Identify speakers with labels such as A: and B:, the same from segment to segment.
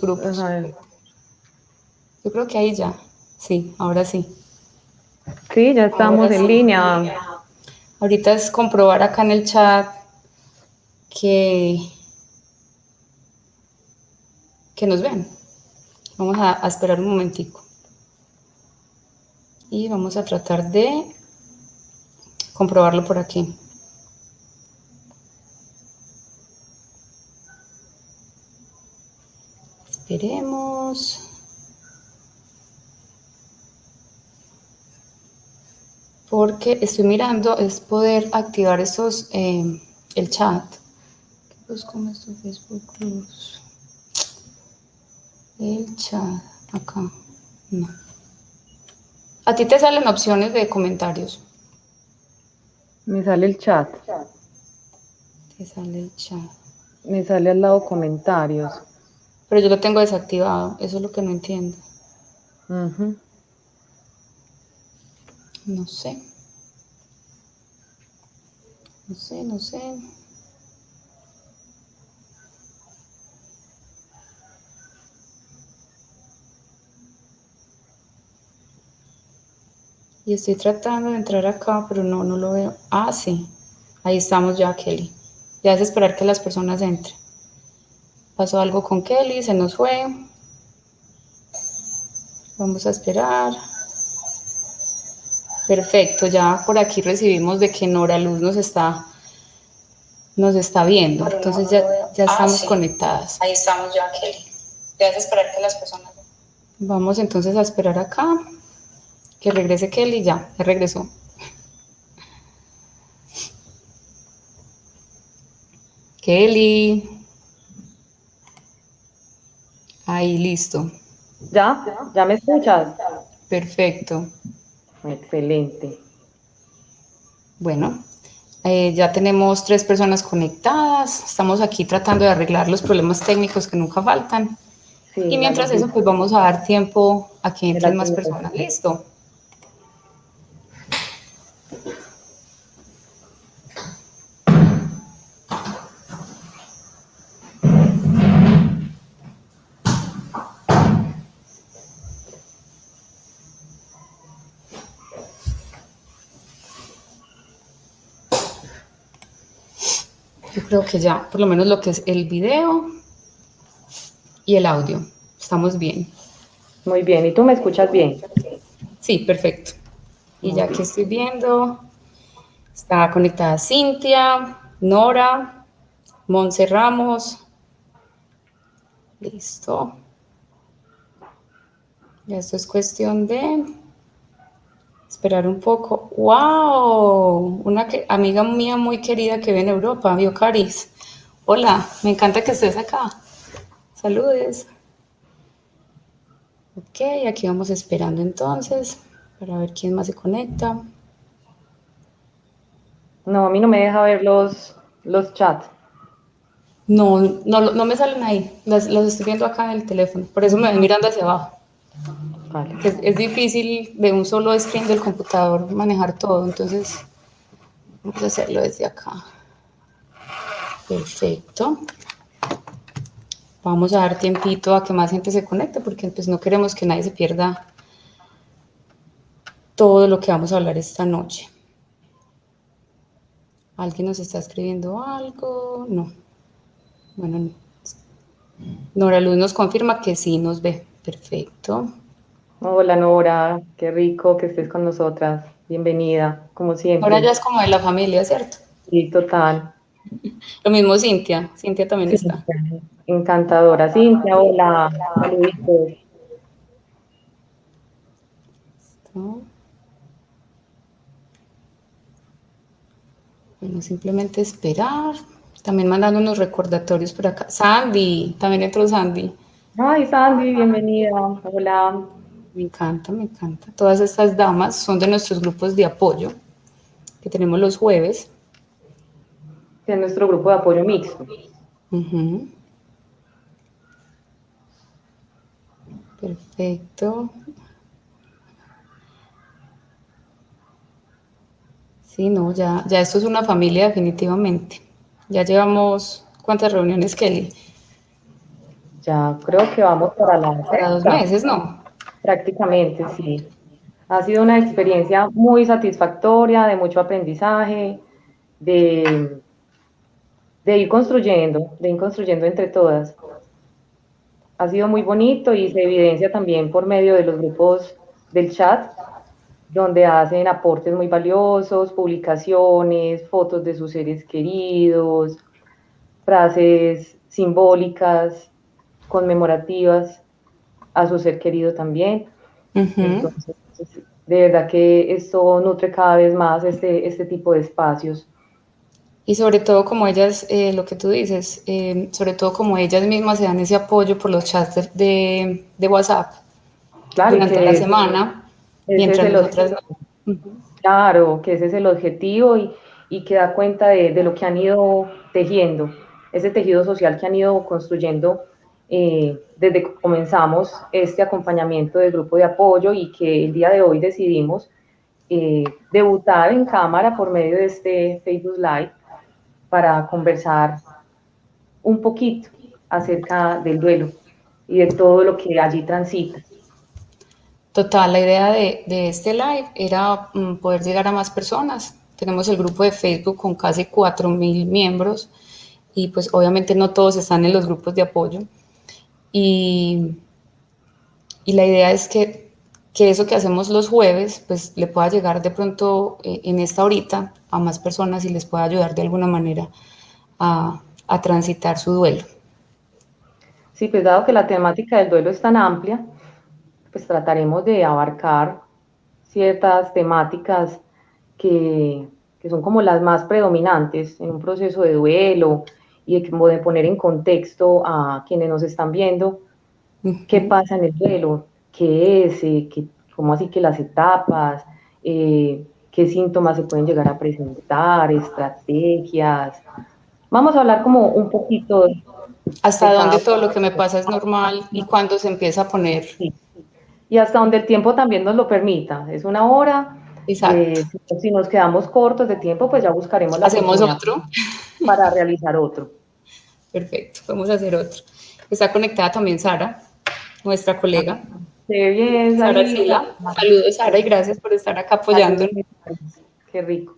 A: los
B: A
A: grupos.
B: ver.
A: Yo creo que ahí ya. Sí, ahora sí.
B: Sí, ya estamos
A: Ahora
B: en
A: sí.
B: línea.
A: Ahorita es comprobar acá en el chat que, que nos vean. Vamos a esperar un momentico. Y vamos a tratar de comprobarlo por aquí. Esperemos. Porque estoy mirando, es poder activar esos, el chat. ¿Cómo es tu Facebook Plus? El chat, acá. No. A ti te salen opciones de comentarios.
B: Me sale el chat.
A: Te sale el chat.
B: Me sale al lado comentarios.
A: Pero yo lo tengo desactivado. Eso es lo que no entiendo.
B: Ujú.
A: No sé. No sé, no sé. Y estoy tratando de entrar acá, pero no, no lo veo. Ah, sí. Ahí estamos ya, Kelly. Ya es esperar que las personas entren. Pasó algo con Kelly, se nos fue. Vamos a esperar. Perfecto, ya por aquí recibimos de que Nora Luz nos está viendo. Pero entonces no, ya estamos conectadas. Ahí estamos ya, Kelly. Ya es esperar que las personas... Vamos entonces a esperar acá. Que regrese Kelly, ya regresó. Kelly. Ahí, listo.
B: ¿Ya? ¿Ya me escuchas?
A: Perfecto.
B: Excelente.
A: Bueno, ya tenemos 3 personas conectadas. Estamos aquí tratando de arreglar los problemas técnicos que nunca faltan. Y
B: Sí, la
A: mientras eso, pues
B: logística
A: vamos a dar tiempo a que
B: de la
A: entren más personas.
B: tecnología.
A: Listo. Yo creo que ya, por lo menos lo que es el video y el audio. Estamos bien.
B: Muy bien. ¿Y tú me escuchas bien?
A: Sí, perfecto. Y
B: Muy
A: ya que
B: bien.
A: estoy viendo, está conectada Cintia, Nora, Monse Ramos. Listo. Ya esto es cuestión de esperar un poco. ¡Wow! Una amiga mía muy querida que vive en Europa, Biocaris. Hola, me encanta que estés acá. Saludes. Ok, aquí vamos esperando entonces para ver quién más se conecta.
B: No, a mí no me deja ver los chats.
A: No, no, no me salen ahí. Las estoy viendo acá en el teléfono. Por eso me ven mirando hacia abajo.
B: Vale.
A: Es difícil de un solo screen del computador manejar todo. Entonces, vamos a hacerlo desde acá. Perfecto. Vamos a dar tiempito a que más gente se conecte porque pues no queremos que nadie se pierda todo lo que vamos a hablar esta noche. ¿Alguien nos está escribiendo algo? No. Bueno, no. Nora Luz nos confirma que sí nos ve. Perfecto.
B: Hola Nora, qué rico que estés con nosotras. Bienvenida, como
A: Nora ya
B: siempre.
A: es como de la familia, ¿cierto?
B: Sí, total.
A: Lo mismo Cintia. Cintia también está.
B: Cintia, encantadora. Cintia, hola. Saluditos.
A: ¿No? Bueno, simplemente esperar. También mandando unos recordatorios por acá. Sandy, también entró Sandy.
B: Ay, Sandy, bienvenida. Hola.
A: Me encanta, me encanta. Todas estas damas son de nuestros grupos de apoyo que tenemos los jueves.
B: De nuestro grupo de apoyo mixto.
A: Ujú. Perfecto. Sí, no, ya esto es una familia definitivamente. Ya llevamos, ¿cuántas reuniones, Kelly?
B: Ya creo que vamos para la
A: para dos
B: sexta,
A: meses, ¿no?
B: prácticamente, sí. Ha sido una experiencia muy satisfactoria, de mucho aprendizaje, de, de ir construyendo entre todas. Ha sido muy bonito y se evidencia también por medio de los grupos del chat, donde hacen aportes muy valiosos, publicaciones, fotos de sus seres queridos, frases simbólicas, conmemorativas a su ser querido también.
A: Ujú.
B: Entonces, de verdad que esto nutre cada vez más este tipo de espacios.
A: Y sobre todo como ellas, lo que tú dices, sobre todo como ellas mismas se dan ese apoyo por los chats de WhatsApp
B: Claro, y
A: durante la
B: que
A: semana,
B: ese es
A: mientras
B: el
A: nosotras no.
B: claro, que ese es el objetivo y que da cuenta de lo que han ido tejiendo, ese tejido social que han ido construyendo desde que comenzamos este acompañamiento del grupo de apoyo y que el día de hoy decidimos debutar en cámara por medio de este Facebook Live para conversar un poquito acerca del duelo y de todo lo que allí transita.
A: Total, la idea de este live era poder llegar a más personas. Tenemos el grupo de Facebook con casi 4.000 miembros y pues obviamente no todos están en los grupos de apoyo. Y, y la idea es que eso que hacemos los jueves pues le pueda llegar de pronto en esta horita a más personas y les pueda ayudar de alguna manera a transitar su duelo.
B: Sí, pues dado que la temática del duelo es tan amplia, pues trataremos de abarcar ciertas temáticas que, que son como las más predominantes en un proceso de duelo y de poner en contexto a quienes nos están viendo qué
A: Ujú.
B: pasa en el duelo, qué es, cómo así que las etapas, qué síntomas se pueden llegar a presentar, estrategias. Vamos a hablar como un poquito de
A: Hasta
B: cada
A: dónde todo lo
B: uno.
A: que me pasa es normal y cuando se empieza a poner.
B: Sí, y hasta donde el tiempo también nos lo permita. Es una hora.
A: Exacto.
B: Si nos quedamos cortos de tiempo, pues ya buscaremos la
A: Hacemos
B: oportunidad
A: otro.
B: para realizar otro.
A: Perfecto, vamos a hacer otro. Está conectada también Sara, nuestra
B: Ah,
A: colega.
B: qué bien,
A: Sara
B: Sarita.
A: Sila. Saludos, Sara, y gracias por estar acá
B: Saludos,
A: apoyándonos.
B: mis país. Qué rico.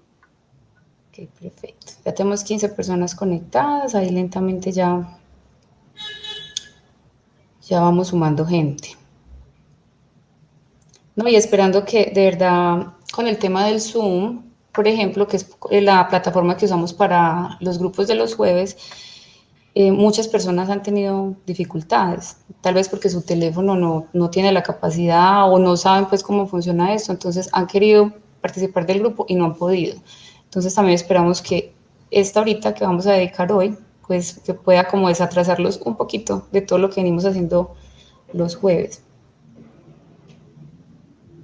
A: Ok, perfecto. Ya tenemos 15 personas conectadas. Ahí lentamente ya vamos sumando gente. No, y esperando que de verdad con el tema del Zoom, por ejemplo, que es la plataforma que usamos para los grupos de los jueves, muchas personas han tenido dificultades, tal vez porque su teléfono no tiene la capacidad o no saben pues cómo funciona esto, entonces han querido participar del grupo y no han podido. Entonces también esperamos que esta horita que vamos a dedicar hoy, pues que pueda como desatrasarlos un poquito de todo lo que venimos haciendo los jueves.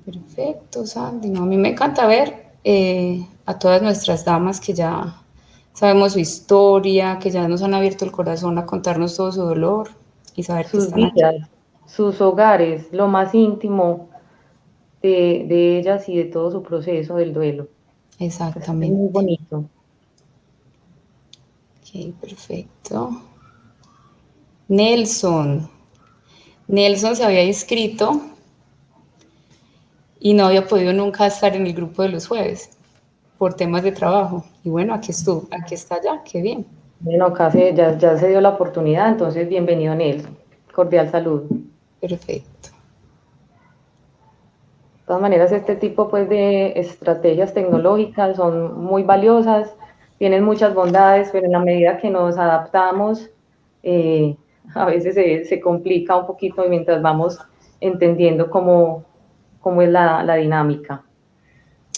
A: Perfecto, Sandy. No, a mí me encanta ver a todas nuestras damas que ya sabemos su historia, que ya nos han abierto el corazón a contarnos todo su dolor y saber que
B: Sus
A: están aquí.
B: vidas, sus hogares, lo más íntimo de ellas y de todo su proceso del duelo. Es muy
A: Exactamente.
B: bonito.
A: Ok, perfecto. Nelson. Nelson se había inscrito y no había podido nunca estar en el grupo de los jueves por temas de trabajo. Y bueno, aquí estuvo, aquí está ya, qué bien.
B: Bueno, casi ya se dio la oportunidad, entonces bienvenido, Nelson. Cordial saludo. De
A: Perfecto.
B: todas maneras, este tipo pues, de estrategias tecnológicas son muy valiosas, tienen muchas bondades, pero en la medida que nos adaptamos, eh, a veces se complica un poquito mientras vamos entendiendo cómo es la dinámica.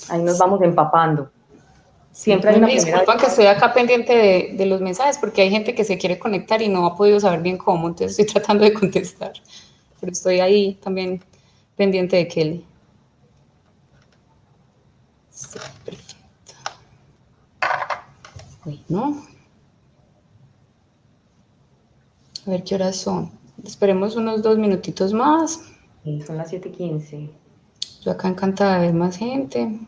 B: Ahí nos vamos empapando.
A: Sí,
B: Siempre hay
A: me
B: una primera vez.
A: disculpan que estoy acá pendiente de los mensajes porque hay gente que se quiere conectar y no ha podido saber bien cómo, entonces estoy tratando de contestar. Pero estoy ahí también pendiente de Kelly. Sí, perfecto. Bueno, a ver qué horas son. Esperemos unos 2 minutitos más.
B: Son las 7:15.
A: Yo acá encantada de ver más gente.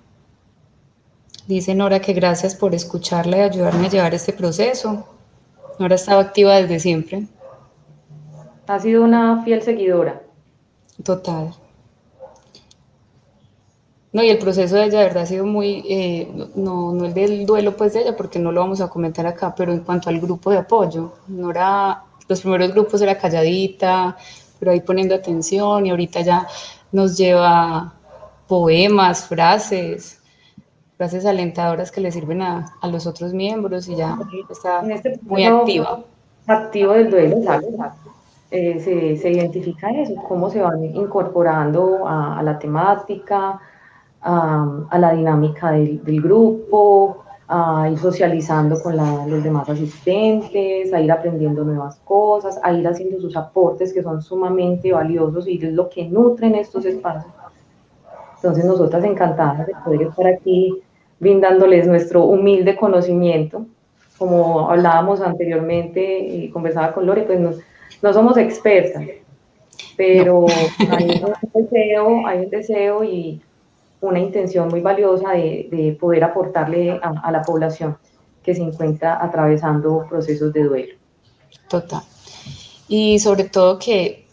A: Dice Nora que gracias por escucharla y ayudarme a llevar este proceso. Nora estaba activa desde siempre.
B: Ha sido una fiel seguidora.
A: Total. No, y el proceso de ella, de verdad, ha sido muy, no el del duelo pues de ella, porque no lo vamos a comentar acá, pero en cuanto al grupo de apoyo, no era, los primeros grupos era calladita, pero ahí poniendo atención, y ahorita ya nos lleva poemas, frases alentadoras que le sirven a los otros miembros, y ya
B: En
A: está
B: este
A: muy
B: proceso
A: activa.
B: activo del duelo, exacto, se identifica eso, cómo se van incorporando a la temática, a la dinámica del grupo, a ir socializando con los demás asistentes, a ir aprendiendo nuevas cosas, a ir haciendo sus aportes que son sumamente valiosos y es lo que nutren estos espacios. Entonces, nosotras encantadas de poder estar aquí brindándoles nuestro humilde conocimiento. Como hablábamos anteriormente y conversaba con Lore, pues no somos expertas,
A: No,
B: pero hay un deseo y una intención muy valiosa de poder aportarle a la población que se encuentra atravesando procesos de duelo.
A: total. Y sobre todo que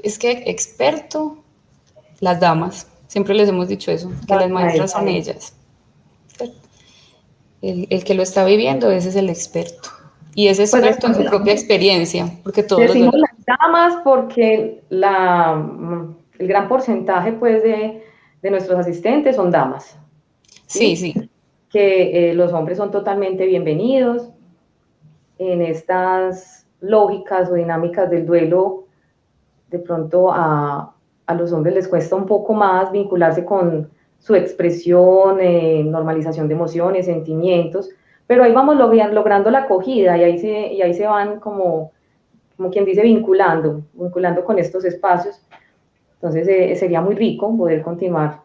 A: es que experto, las damas, siempre les hemos dicho eso, que las maestras son ellas. El que lo está viviendo, ese es el experto. Y es
B: Pues
A: experto en su propia experiencia, porque todos los
B: decimos
A: duelos.
B: las damas porque el gran porcentaje pues, de nuestros asistentes son damas,
A: Sí,
B: ¿sí?
A: sí,
B: Que los hombres son totalmente bienvenidos en estas lógicas o dinámicas del duelo. De pronto a los hombres les cuesta un poco más vincularse con su expresión, normalización de emociones, sentimientos, pero ahí vamos logrando la acogida y ahí se van como quien dice, vinculando con estos espacios. Entonces sería muy rico poder continuar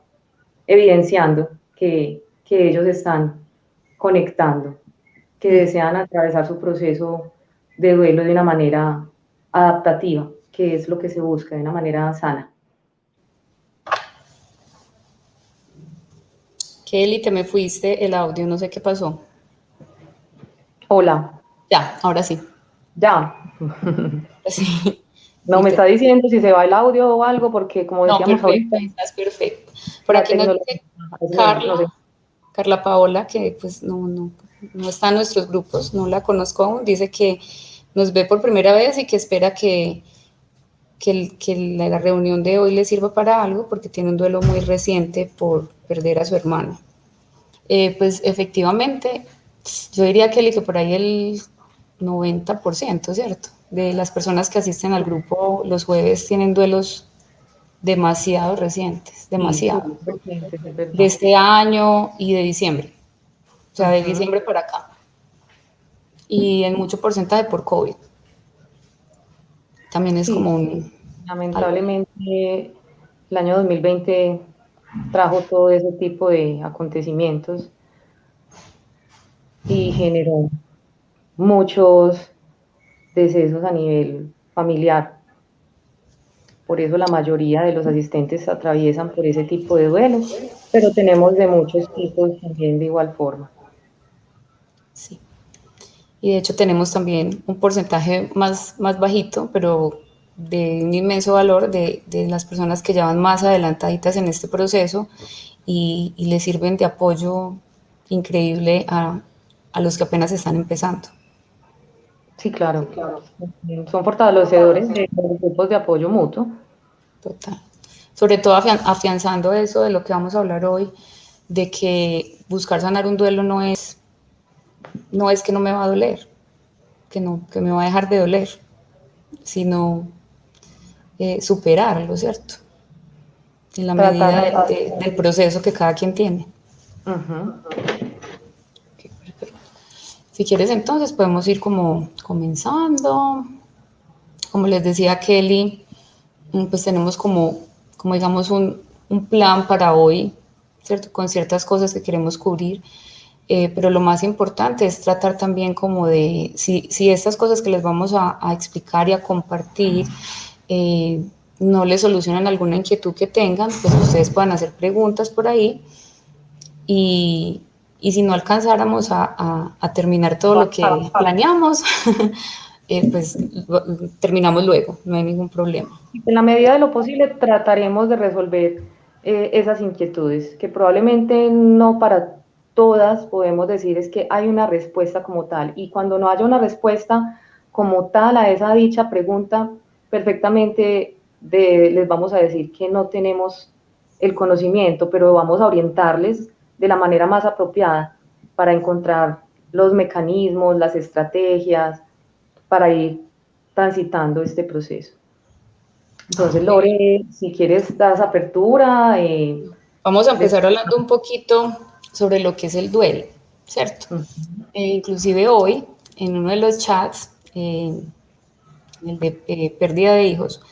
B: evidenciando que ellos están conectando, que desean atravesar su proceso de duelo de una manera adaptativa, que es lo que se busca, de una manera sana.
A: Kelly, te me fuiste el audio, no sé qué pasó.
B: Hola,
A: Ya, ahora sí.
B: ya.
A: Sí,
B: No me
A: listo.
B: está diciendo si se va el audio o algo, porque como
A: No,
B: decíamos ahorita,
A: perfecto, estás perfecto. Por
B: la
A: aquí nos
B: tecnología
A: dice
B: a veces
A: Carla,
B: no sé.
A: Carla Paola, que pues no está en nuestros grupos, no la conozco aún, dice que nos ve por primera vez y que espera que la reunión de hoy le sirva para algo porque tiene un duelo muy reciente por perder a su hermano. Pues efectivamente, yo diría, Kelly, que por ahí el 90%, ¿cierto? De las personas que asisten al grupo los jueves tienen duelos demasiado recientes,
B: Sí,
A: demasiado,
B: presente, es
A: de
B: verdad.
A: este año y de diciembre, o sea, de
B: Ujú.
A: diciembre para acá, y en mucho porcentaje por COVID. También es
B: Sí,
A: como un, algo.
B: lamentablemente el año 2020 trajo todo ese tipo de acontecimientos y generó muchos decesos a nivel familiar. Por eso la mayoría de los asistentes atraviesan por ese tipo de duelo, pero tenemos de muchos tipos también de igual forma.
A: Sí. Y de hecho tenemos también un porcentaje más bajito, pero de un inmenso valor de las personas que ya van más adelantaditas en este proceso y le sirven de apoyo increíble a los que apenas están empezando.
B: Sí, claro. Son fortalecedores de los grupos de apoyo mutuo.
A: Total. Sobre todo afianzando eso de lo que vamos a hablar hoy, de que buscar sanar un duelo no es que no me va a doler, que me va a dejar de doler, sino superarlo, ¿cierto? En la
B: Tratar
A: medida
B: de...
A: del proceso que cada quien tiene.
B: Ujú.
A: Si quieres, entonces podemos ir como comenzando. Como les decía Kelly, pues tenemos como digamos, un plan para hoy, ¿cierto? Con ciertas cosas que queremos cubrir. Pero lo más importante es tratar también como de, si estas cosas que les vamos a explicar y a compartir no les solucionan alguna inquietud que tengan, pues ustedes puedan hacer preguntas por ahí y si no alcanzáramos a terminar todo lo que planeamos, pues terminamos luego, no hay ningún problema.
B: En la medida de lo posible trataremos de resolver esas inquietudes, que probablemente no para todas podemos decir es que hay una respuesta como tal. Y cuando no haya una respuesta como tal a esa dicha pregunta, perfectamente les vamos a decir que no tenemos el conocimiento, pero vamos a orientarles de la manera más apropiada para encontrar los mecanismos, las estrategias para ir transitando este proceso. Entonces, Lore, si quieres, das apertura.
A: Vamos a
B: De...
A: empezar hablando un poquito sobre lo que es el duelo, ¿cierto?
B: Uh -huh.
A: Inclusive hoy, en uno de los chats, el de pérdida de hijos,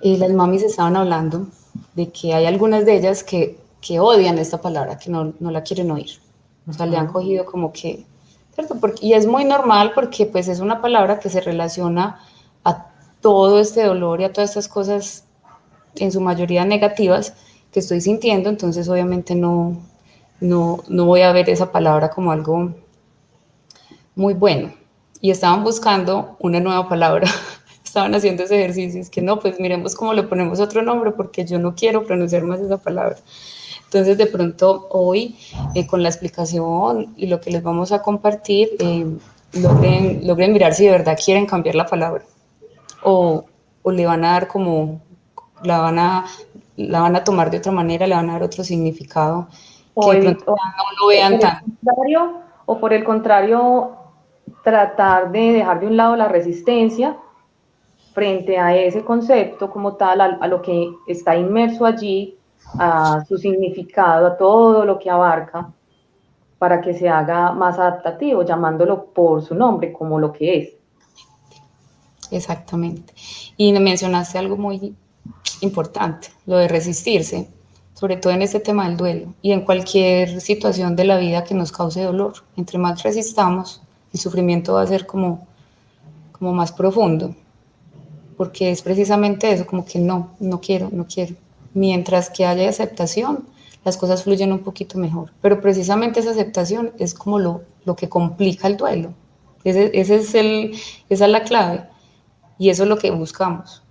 A: las mamis estaban hablando de que hay algunas de ellas que odian esta palabra, que no la quieren oír. O sea, le han cogido como que, ¿cierto? Porque, y es muy normal porque pues es una palabra que se relaciona a todo este dolor y a todas estas cosas, en su mayoría negativas, que estoy sintiendo, entonces obviamente no voy a ver esa palabra como algo muy bueno. Y estaban buscando una nueva palabra, estaban haciendo ese ejercicio, es que no, pues miremos cómo le ponemos otro nombre, porque yo no quiero pronunciar más esa palabra. Entonces, de pronto, hoy, con la explicación y lo que les vamos a compartir, logren mirar si de verdad quieren cambiar la palabra o le van a dar como, la van a tomar de otra manera, le van a dar otro significado, que de pronto no lo vean tan...
B: O por el contrario, tratar de dejar de un lado la resistencia frente a ese concepto como tal, a lo que está inmerso allí, a su significado, a todo lo que abarca, para que se haga más adaptativo, llamándolo por su nombre, como lo que es.
A: Exactamente. Y mencionaste algo muy importante, lo de resistirse, sobre todo en este tema del duelo y en cualquier situación de la vida que nos cause dolor. Entre más resistamos, el sufrimiento va a ser como más profundo, porque es precisamente eso, como que no quiero, no quiero. Mientras que haya aceptación, las cosas fluyen un poquito mejor. Pero precisamente esa aceptación es como lo que complica el duelo. Esa es la clave. Y eso es lo que buscamos,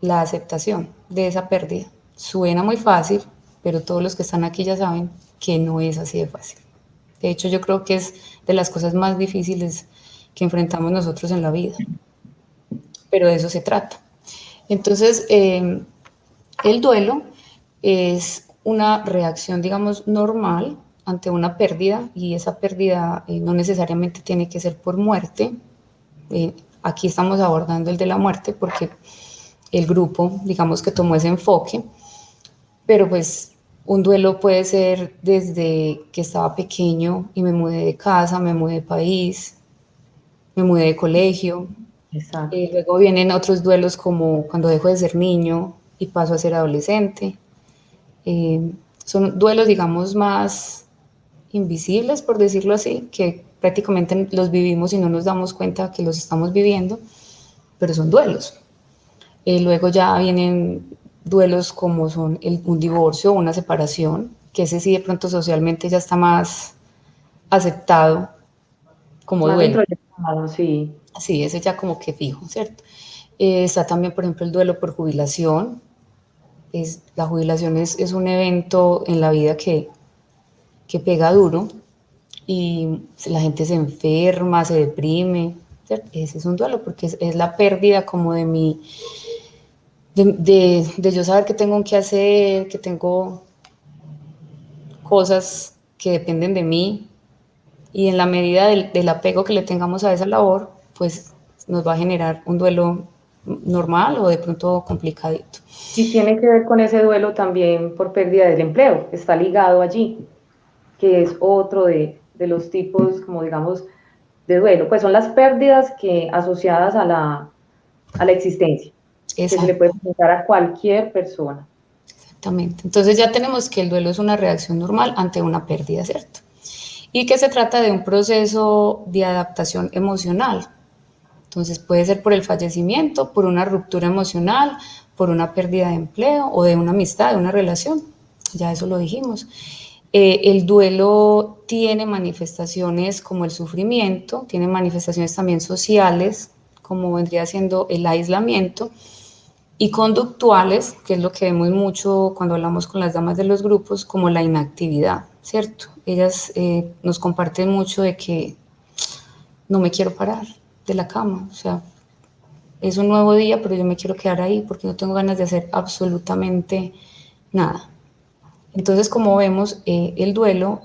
A: la aceptación de esa pérdida. Suena muy fácil, pero todos los que están aquí ya saben que no es así de fácil. De hecho, yo creo que es de las cosas más difíciles que enfrentamos nosotros en la vida. Pero de eso se trata. Entonces, el duelo es una reacción, digamos, normal ante una pérdida y esa pérdida no necesariamente tiene que ser por muerte. Aquí estamos abordando el de la muerte porque el grupo, digamos que tomó ese enfoque, pero pues un duelo puede ser desde que estaba pequeño y me mudé de casa, me mudé de país, me mudé de colegio. Luego vienen otros duelos como cuando dejo de ser niño y paso a ser adolescente. Son duelos, digamos, más invisibles, por decirlo así, que prácticamente los vivimos y no nos damos cuenta que los estamos viviendo, pero son duelos. Luego ya vienen duelos como son un divorcio o una separación, que ese sí de pronto socialmente ya está más aceptado como
B: más
A: duelo.
B: Sí.
A: Sí, ese ya como que fijo, ¿cierto? Está también, por ejemplo, el duelo por jubilación. La jubilación es un evento en la vida que pega duro y la gente se enferma, se deprime, ¿cierto? Ese es un duelo porque es la pérdida como de mi, de yo saber que tengo que hacer, que tengo cosas que dependen de mí y en la medida del apego que le tengamos a esa labor, pues nos va a generar un duelo normal o de pronto complicadito.
B: Y tiene que ver con ese duelo también por pérdida del empleo, está ligado allí, que es otro de los tipos, como digamos, de duelo. Pues son las pérdidas que asociadas a la existencia, que se le puede presentar a cualquier persona.
A: Exactamente. Entonces ya tenemos que el duelo es una reacción normal ante una pérdida, ¿cierto? Y que se trata de un proceso de adaptación emocional. Entonces puede ser por el fallecimiento, por una ruptura emocional, por una pérdida de empleo o de una amistad, de una relación. Ya eso lo dijimos. El duelo tiene manifestaciones como el sufrimiento, tiene manifestaciones también sociales, como vendría siendo el aislamiento, y conductuales, que es lo que vemos mucho cuando hablamos con las damas de los grupos, como la inactividad, ¿cierto? Ellas nos comparten mucho de que no me quiero parar de la cama, o sea, es un nuevo día, pero yo me quiero quedar ahí porque no tengo ganas de hacer absolutamente nada. Entonces, como vemos, el duelo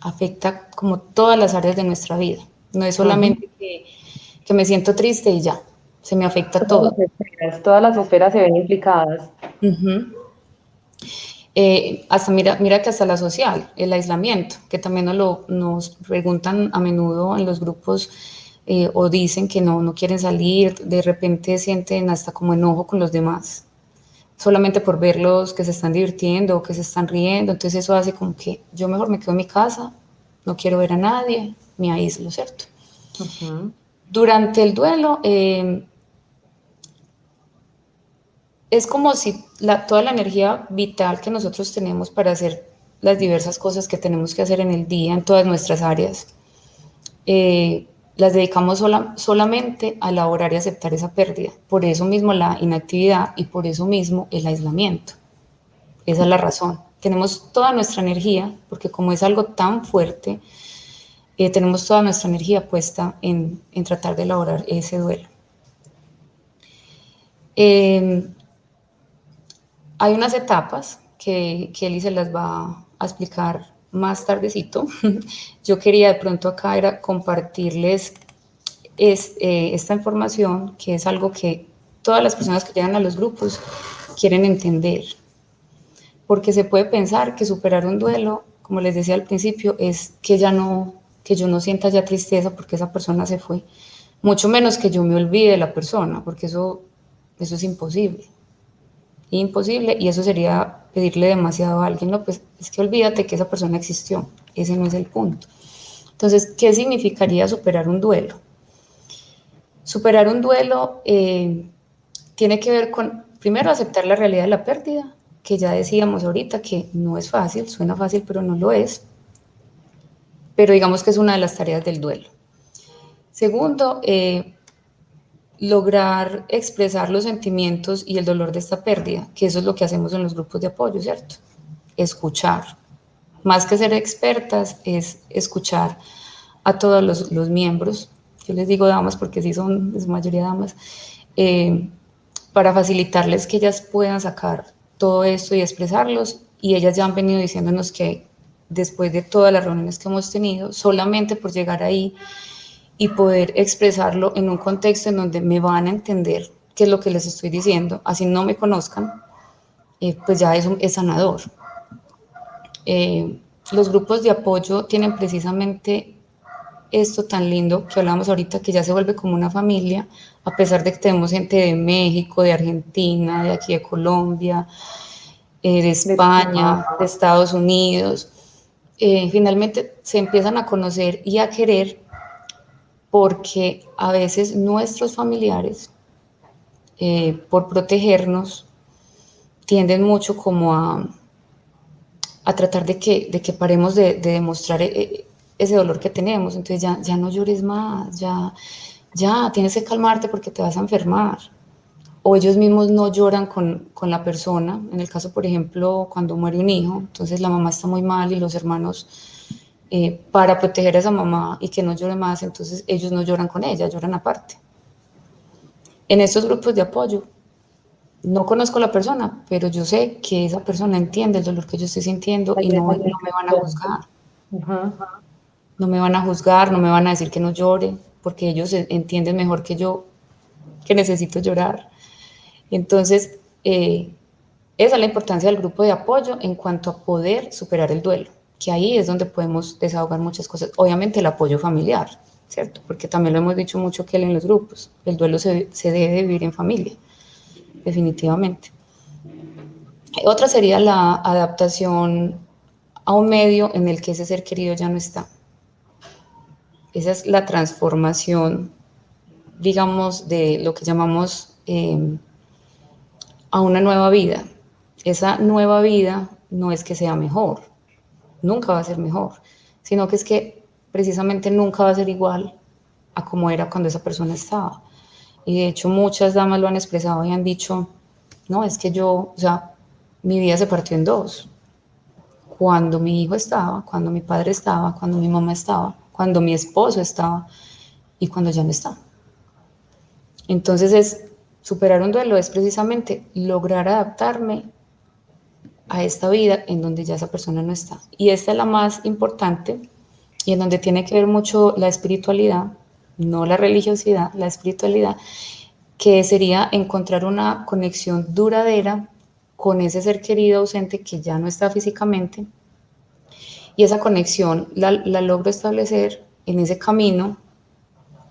A: afecta como todas las áreas de nuestra vida. No es
B: Ujú.
A: solamente que me siento triste y ya, se me afecta todo.
B: Todas las esferas se ven implicadas.
A: Uh-huh. Hasta mira que hasta la social, el aislamiento, que también nos preguntan a menudo en los grupos o dicen que no quieren salir, de repente sienten hasta como enojo con los demás, solamente por verlos que se están divirtiendo o que se están riendo, entonces eso hace como que yo mejor me quedo en mi casa, no quiero ver a nadie, me aíslo, ¿cierto?
B: Ujú.
A: Durante el duelo, es como si toda la energía vital que nosotros tenemos para hacer las diversas cosas que tenemos que hacer en el día, en todas nuestras áreas, las dedicamos solamente a elaborar y aceptar esa pérdida. Por eso mismo la inactividad y por eso mismo el aislamiento. Esa es la razón. Tenemos toda nuestra energía, porque como es algo tan fuerte, tenemos toda nuestra energía puesta en tratar de elaborar ese duelo. Eh, Hay unas etapas que Eli se las va a explicar más tardecito. Yo quería de pronto acá era compartirles esta información, que es algo que todas las personas que llegan a los grupos quieren entender. Porque se puede pensar que superar un duelo, como les decía al principio, es que ya no, que yo no sienta ya tristeza porque esa persona se fue. Mucho menos que yo me olvide de la persona, porque eso es imposible. Imposible, y eso sería pedirle demasiado a alguien, no, pues es que olvídate que esa persona existió, ese no es el punto. Entonces, ¿qué significaría superar un duelo? Superar un duelo tiene que ver con, primero, aceptar la realidad de la pérdida, que ya decíamos ahorita que no es fácil, suena fácil, pero no lo es, pero digamos que es una de las tareas del duelo. Segundo, lograr expresar los sentimientos y el dolor de esta pérdida, que eso es lo que hacemos en los grupos de apoyo, ¿cierto? Escuchar. Más que ser expertas, es escuchar a todos los miembros. Yo les digo damas porque sí son en su mayoría damas, eh, para facilitarles que ellas puedan sacar todo esto y expresarlos. Y ellas ya han venido diciéndonos que después de todas las reuniones que hemos tenido, solamente por llegar ahí y poder expresarlo en un contexto en donde me van a entender qué es lo que les estoy diciendo, así no me conozcan, pues ya es sanador. Los grupos de apoyo tienen precisamente esto tan lindo que hablamos ahorita, que ya se vuelve como una familia, a pesar de que tenemos gente de México, de Argentina, de aquí de Colombia, de
B: De-
A: España, de Estados Unidos. Finalmente se empiezan a conocer y a querer porque a veces nuestros familiares, por protegernos, tienden mucho como a tratar de que paremos de demostrar ese dolor que tenemos. Entonces ya no llores más, ya tienes que calmarte porque te vas a enfermar. O ellos mismos no lloran con la persona. En el caso, por ejemplo, cuando muere un hijo, entonces la mamá está muy mal y los hermanos, para proteger a esa mamá y que no llore más, entonces ellos no lloran con ella, lloran aparte. En estos grupos de apoyo, no conozco a la persona, pero yo sé que esa persona entiende el dolor que yo estoy sintiendo
B: la
A: y
B: idea
A: no
B: también
A: me
B: es
A: van a
B: como,
A: juzgar.
B: ujú.
A: No me van a juzgar, no me van a decir que no llore, porque ellos entienden mejor que yo que necesito llorar. Entonces, esa es la importancia del grupo de apoyo en cuanto a poder superar el duelo, que ahí es donde podemos desahogar muchas cosas. Obviamente el apoyo familiar, ¿cierto? Porque también lo hemos dicho mucho que en los grupos, el duelo se debe vivir en familia, definitivamente. Otra sería la adaptación a un medio en el que ese ser querido ya no está. Esa es la transformación, digamos, de lo que llamamos a una nueva vida. Esa nueva vida no es que sea mejor, nunca va a ser mejor, sino que es que precisamente nunca va a ser igual a como era cuando esa persona estaba. Y de hecho muchas damas lo han expresado y han dicho, no, es que yo, o sea, mi vida se partió en dos. Cuando mi hijo estaba, cuando mi padre estaba, cuando mi mamá estaba, cuando mi esposo estaba y cuando ya no está. Entonces superar un duelo es precisamente lograr adaptarme a esta vida en donde ya esa persona no está. Y esta es la más importante y en donde tiene que ver mucho la espiritualidad, no la religiosidad, la espiritualidad, que sería encontrar una conexión duradera con ese ser querido ausente que ya no está físicamente. Y esa conexión la logro establecer en ese camino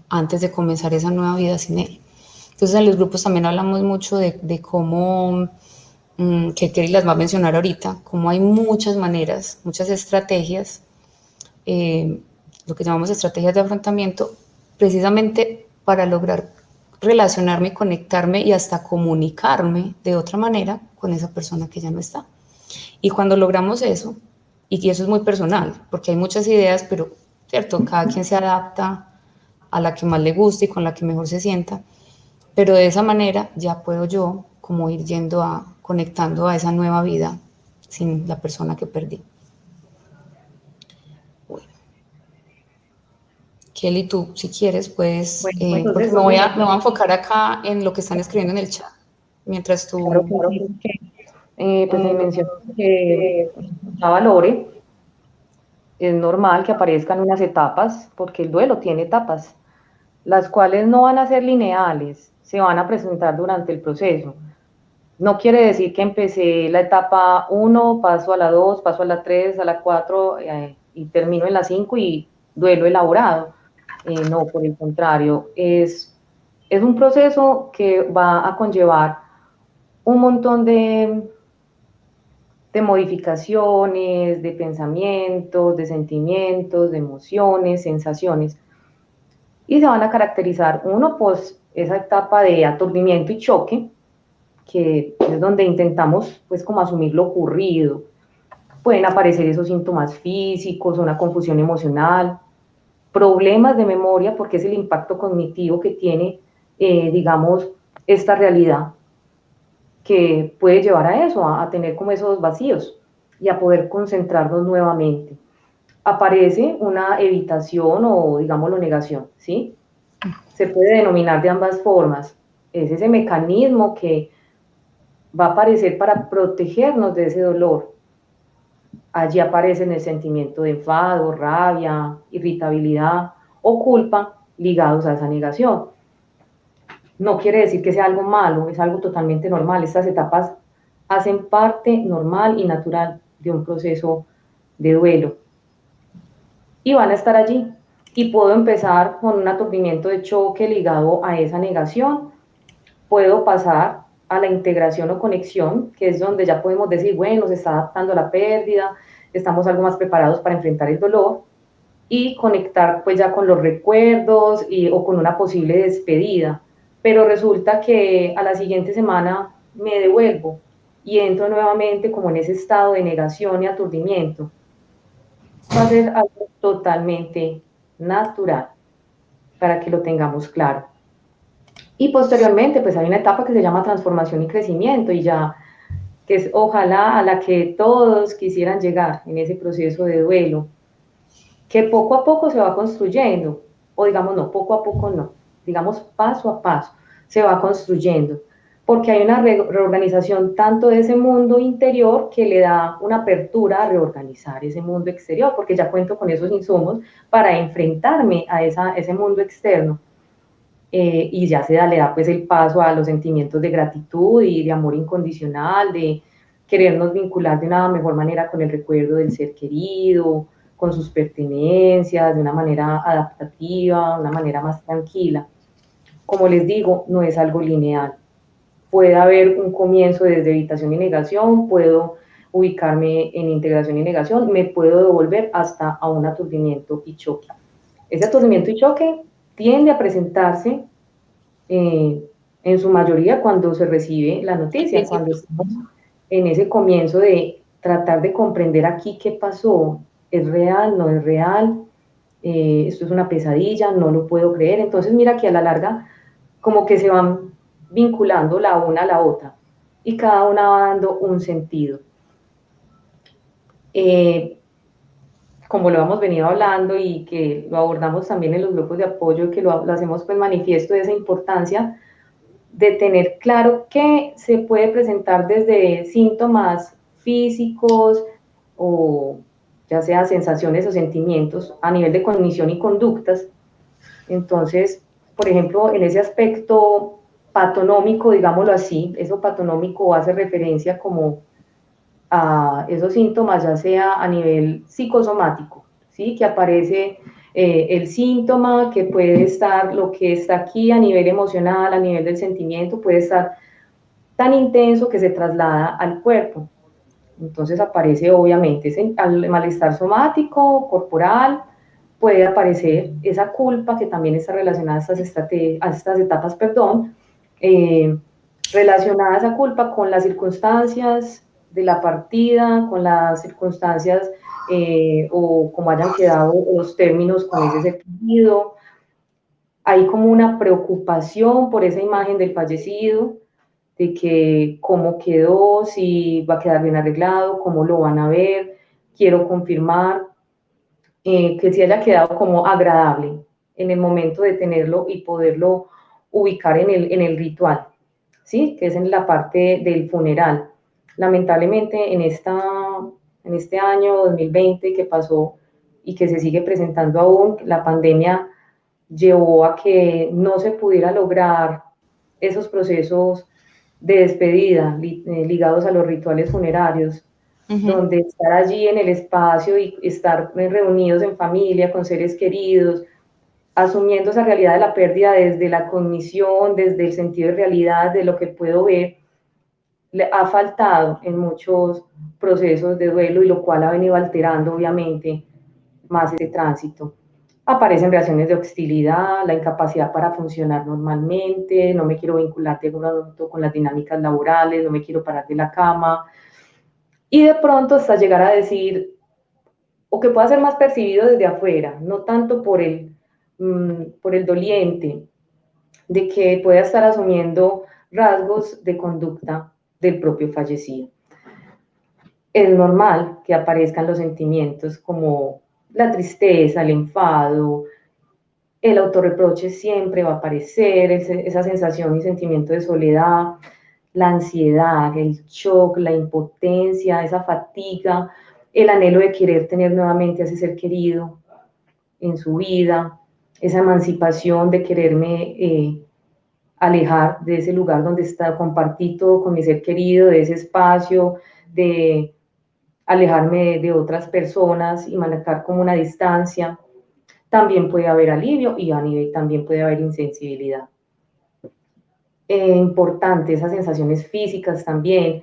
A: antes de comenzar esa nueva vida sin él. Entonces en los grupos también hablamos mucho de cómo, que Kerry las va a mencionar ahorita, cómo hay muchas maneras, muchas estrategias, lo que llamamos estrategias de afrontamiento, precisamente para lograr relacionarme, conectarme y hasta comunicarme de otra manera con esa persona que ya no está. Y cuando logramos eso, y eso es muy personal, porque hay muchas ideas, pero, ¿cierto? Cada quien se adapta a la que más le guste y con la que mejor se sienta, pero de esa manera ya puedo yo como ir yendo a, conectando a esa nueva vida sin la persona que perdí. Bueno, Kelly, tú, si quieres, pues,
B: Bueno,
A: porque
B: entonces,
A: me voy a enfocar acá en lo que están escribiendo en el chat, mientras
B: claro
A: tú...
B: que sí, pues se menciona que estaba Lore, es normal que aparezcan unas etapas, porque el duelo tiene etapas, las cuales no van a ser lineales, se van a presentar durante el proceso. No quiere decir que empecé la etapa 1, paso a la 2, paso a la 3, a la 4 y termino en la 5 y duelo elaborado. No, por el contrario, es un proceso que va a conllevar un montón de modificaciones, de pensamientos, de sentimientos, de emociones, sensaciones, y se van a caracterizar, uno, pues esa etapa de aturdimiento y choque, que es donde intentamos pues como asumir lo ocurrido. Pueden aparecer esos síntomas físicos, una confusión emocional, problemas de memoria, porque es el impacto cognitivo que tiene, digamos, esta realidad, que puede llevar a eso, a tener como esos vacíos y a poder concentrarnos nuevamente. Aparece una evitación o, digámoslo, negación, ¿sí? Se puede denominar de ambas formas. Es ese mecanismo que va a aparecer para protegernos de ese dolor. Allí aparecen el sentimiento de enfado, rabia, irritabilidad o culpa ligados a esa negación. No quiere decir que sea algo malo, es algo totalmente normal. Estas etapas hacen parte normal y natural de un proceso de duelo y van a estar allí. Y puedo empezar con un aturdimiento de choque ligado a esa negación, puedo pasar a la integración o conexión, que es donde ya podemos decir, bueno, se está adaptando a la pérdida, estamos algo más preparados para enfrentar el dolor, y conectar pues ya con los recuerdos o con una posible despedida. Pero resulta que a la siguiente semana me devuelvo y entro nuevamente como en ese estado de negación y aturdimiento. Va a ser algo totalmente natural para que lo tengamos claro. Y posteriormente, pues hay una etapa que se llama transformación y crecimiento y ya, que es ojalá a la que todos quisieran llegar en ese proceso de duelo, que poco a poco se va construyendo, o digamos no, poco a poco no, digamos paso a paso, se va construyendo, porque hay una reorganización tanto de ese mundo interior que le da una apertura a reorganizar ese mundo exterior, porque ya cuento con esos insumos para enfrentarme a ese mundo externo. Y ya le da pues el paso a los sentimientos de gratitud y de amor incondicional, de querernos vincular de una mejor manera con el recuerdo del ser querido, con sus pertenencias, de una manera adaptativa, una manera más tranquila. Como les digo, no es algo lineal. Puede haber un comienzo desde evitación y negación, puedo ubicarme en integración y negación, me puedo devolver hasta a un aturdimiento y choque. Ese aturdimiento y choque tiende a presentarse en su mayoría cuando se recibe la noticia, cuando estamos en ese comienzo de tratar de comprender aquí qué pasó, ¿es real, no es real? Esto es una pesadilla, no lo puedo creer. Entonces mira que a la larga como que se van vinculando la una a la otra y cada una va dando un sentido. Como lo hemos venido hablando y que lo abordamos también en los grupos de apoyo, que lo hacemos pues manifiesto de esa importancia de tener claro que se puede presentar desde síntomas físicos o ya sea sensaciones o sentimientos a nivel de cognición y conductas. Entonces, por ejemplo, en ese aspecto patonómico, digámoslo así, eso patonómico hace referencia como a esos síntomas, ya sea a nivel psicosomático, ¿sí? Que aparece el síntoma, que puede estar lo que está aquí a nivel emocional, a nivel del sentimiento, puede estar tan intenso que se traslada al cuerpo. Entonces aparece obviamente ese malestar somático, corporal, puede aparecer esa culpa que también está relacionada a estas etapas, perdón, relacionada esa culpa con las circunstancias de la partida, con las circunstancias o como hayan quedado los términos con ese ser querido. Hay como una preocupación por esa imagen del fallecido, de que cómo quedó, si va a quedar bien arreglado, cómo lo van a ver, quiero confirmar que si haya quedado como agradable en el momento de tenerlo y poderlo ubicar en el ritual, ¿sí? Que es en la parte del funeral. Lamentablemente en este año 2020 que pasó y que se sigue presentando aún, la pandemia llevó a que no se pudiera lograr esos procesos de despedida ligados a los rituales funerarios, donde estar allí en el espacio y estar reunidos en familia con seres queridos, asumiendo esa realidad de la pérdida desde la cognición, desde el sentido de realidad, de lo que puedo ver, le ha faltado en muchos procesos de duelo y lo cual ha venido alterando obviamente más ese tránsito. Aparecen reacciones de hostilidad, la incapacidad para funcionar normalmente, no me quiero vincular de pronto con las dinámicas laborales, no me quiero parar de la cama, y de pronto hasta llegar a decir, o que pueda ser más percibido desde afuera, no tanto por el doliente, de que pueda estar asumiendo rasgos de conducta del propio fallecido. Es normal que aparezcan los sentimientos como la tristeza, el enfado, el autorreproche siempre va a aparecer, esa sensación y sentimiento de soledad, la ansiedad, el shock, la impotencia, esa fatiga, el anhelo de querer tener nuevamente a ese ser querido en su vida, esa emancipación de quererme alejar de ese lugar donde está, compartí todo con mi ser querido, de ese espacio, de alejarme de otras personas y manejar como una distancia. También puede haber alivio y a nivel también puede haber insensibilidad. Importante, esas sensaciones físicas también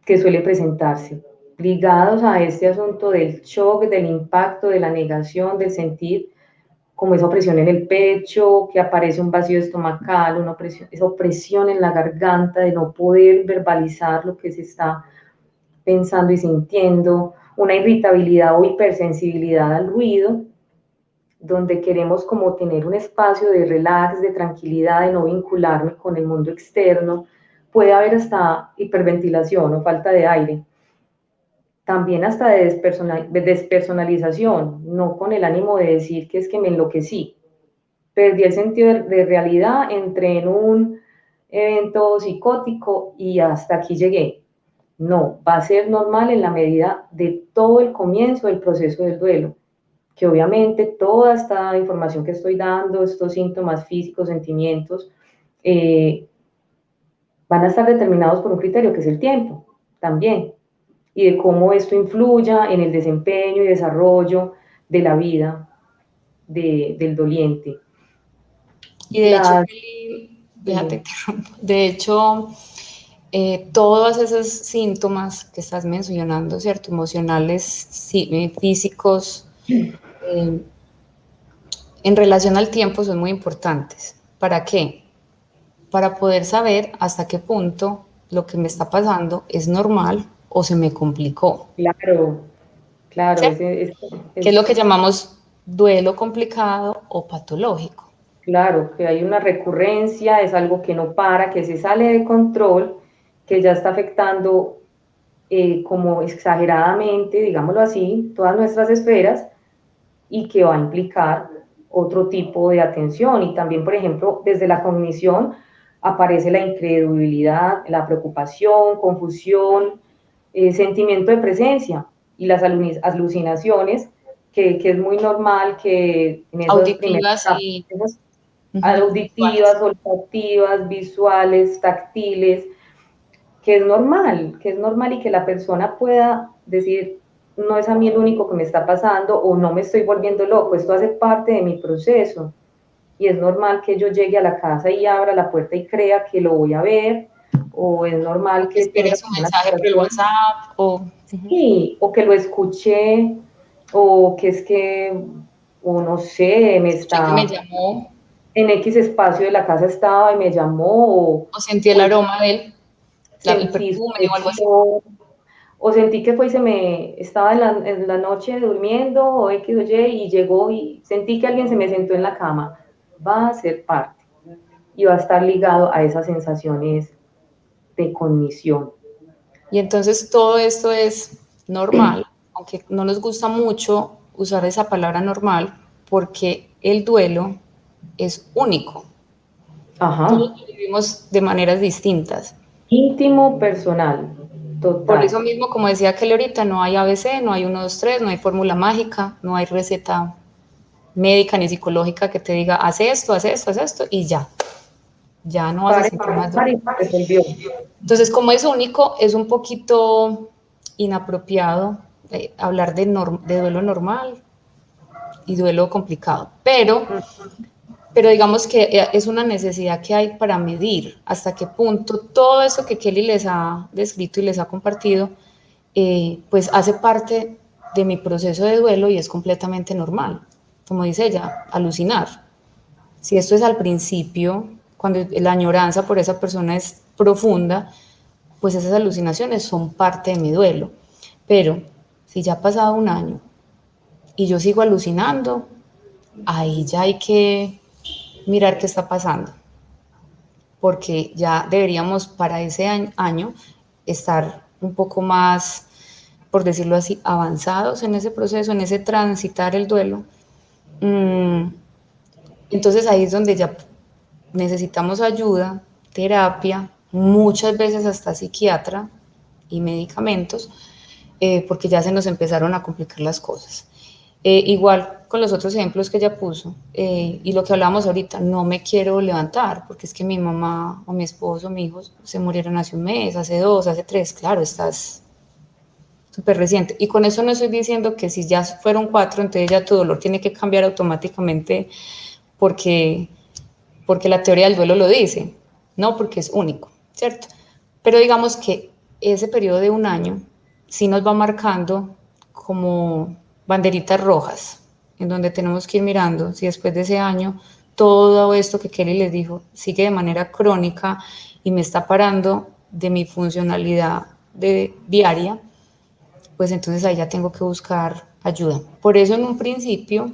B: que suele presentarse, ligados a este asunto del shock, del impacto, de la negación, del sentir como esa opresión en el pecho, que aparece un vacío estomacal, esa opresión en la garganta de no poder verbalizar lo que se está pensando y sintiendo, una irritabilidad o hipersensibilidad al ruido, donde queremos como tener un espacio de relax, de tranquilidad, de no vincularme con el mundo externo. Puede haber hasta hiperventilación o falta de aire. También hasta de despersonalización, no con el ánimo de decir que es que me enloquecí. Perdí el sentido de realidad, entré en un evento psicótico y hasta aquí llegué. No, va a ser normal en la medida de todo el comienzo del proceso del duelo, que obviamente toda esta información que estoy dando, estos síntomas físicos, sentimientos, van a estar determinados por un criterio que es el tiempo también, y de cómo esto influya en el desempeño y desarrollo de la vida del doliente.
A: Y de hecho, Kelly, déjate interrumpo, de hecho, todos esos síntomas que estás mencionando, ¿cierto? Emocionales, físicos, en relación al tiempo son muy importantes. ¿Para qué? Para poder saber hasta qué punto lo que me está pasando es normal o se me complicó.
B: Claro, claro,
A: ¿Cierto? ¿Qué es lo que llamamos duelo complicado o patológico?
B: claro, que hay una recurrencia, es algo que no para, que se sale de control, que ya está afectando como exageradamente, digámoslo así, todas nuestras esferas y que va a implicar otro tipo de atención. Y también, por ejemplo, desde la cognición aparece la incredulidad, la preocupación, confusión, sentimiento de presencia y las alucinaciones, que es muy normal que en esas primeras
A: Auditivas y
B: etapas,
A: visuales.
B: auditivas, olfativas, visuales, táctiles, que es normal y que la persona pueda decir, no es a mí el único que me está pasando o no me estoy volviendo loco, esto hace parte de mi proceso. Y es normal que yo llegue a la casa y abra la puerta y crea que lo voy a ver, o es
A: O
B: normal
A: que
B: que
A: espere
B: tenga
A: su
B: una
A: mensaje por el
B: sensación,
A: WhatsApp,
B: sí, o que lo escuché, o que es que, o no sé, me
A: escuché que me
B: está
A: llamó,
B: en X espacio de la casa estaba y me llamó,
A: o sentí el
B: o
A: aroma de él, el
B: sentí su
A: perfume o algo así.
B: presión, o sentí que fue y se me estaba en la noche durmiendo o X o Y y llegó y sentí que alguien se me sentó en la cama. Va a ser parte y va a estar ligado a esas sensaciones de cognición.
A: Y entonces todo esto es normal, aunque no nos gusta mucho usar esa palabra normal, porque el duelo es único. Todos
B: Ajá.
A: lo vivimos de maneras distintas.
B: Íntimo, personal,
A: Por eso
B: total.
A: mismo, como decía Kelly ahorita, no hay ABC, no hay 1, 2, 3, no hay fórmula mágica, no hay receta médica ni psicológica que te diga, haz esto y ya no vas a
B: Pare,
A: sentir más
B: pare,
A: dolor.
B: y resolvió.
A: Entonces, como es único, es un poquito inapropiado hablar de duelo normal y duelo complicado, pero digamos que es una necesidad que hay para medir hasta qué punto todo eso que Kelly les ha descrito y les ha compartido, pues hace parte de mi proceso de duelo y es completamente normal. Como dice ella, alucinar. Si esto es al principio, cuando la añoranza por esa persona es profunda, pues esas alucinaciones son parte de mi duelo. Pero si ya ha pasado un año y yo sigo alucinando, ahí ya hay que mirar qué está pasando, porque ya deberíamos para ese año estar un poco más, por decirlo así, avanzados en ese proceso, en ese transitar el duelo. Entonces ahí es donde ya necesitamos ayuda, terapia, muchas veces hasta psiquiatra y medicamentos, porque ya se nos empezaron a complicar las cosas. Igual con los otros ejemplos que ella puso y lo que hablábamos ahorita, no me quiero levantar porque es que mi mamá o mi esposo o mi hijo se murieron hace un mes, hace dos, hace tres, claro, estás súper reciente. Y con eso no estoy diciendo que si ya fueron cuatro, entonces ya tu dolor tiene que cambiar automáticamente porque, porque la teoría del duelo lo dice, no porque es único, ¿cierto? Pero digamos que ese periodo de un año sí nos va marcando como banderitas rojas, en donde tenemos que ir mirando si después de ese año todo esto que Kelly les dijo sigue de manera crónica y me está parando de mi funcionalidad diaria, pues entonces ahí ya tengo que buscar ayuda. Por eso en un principio,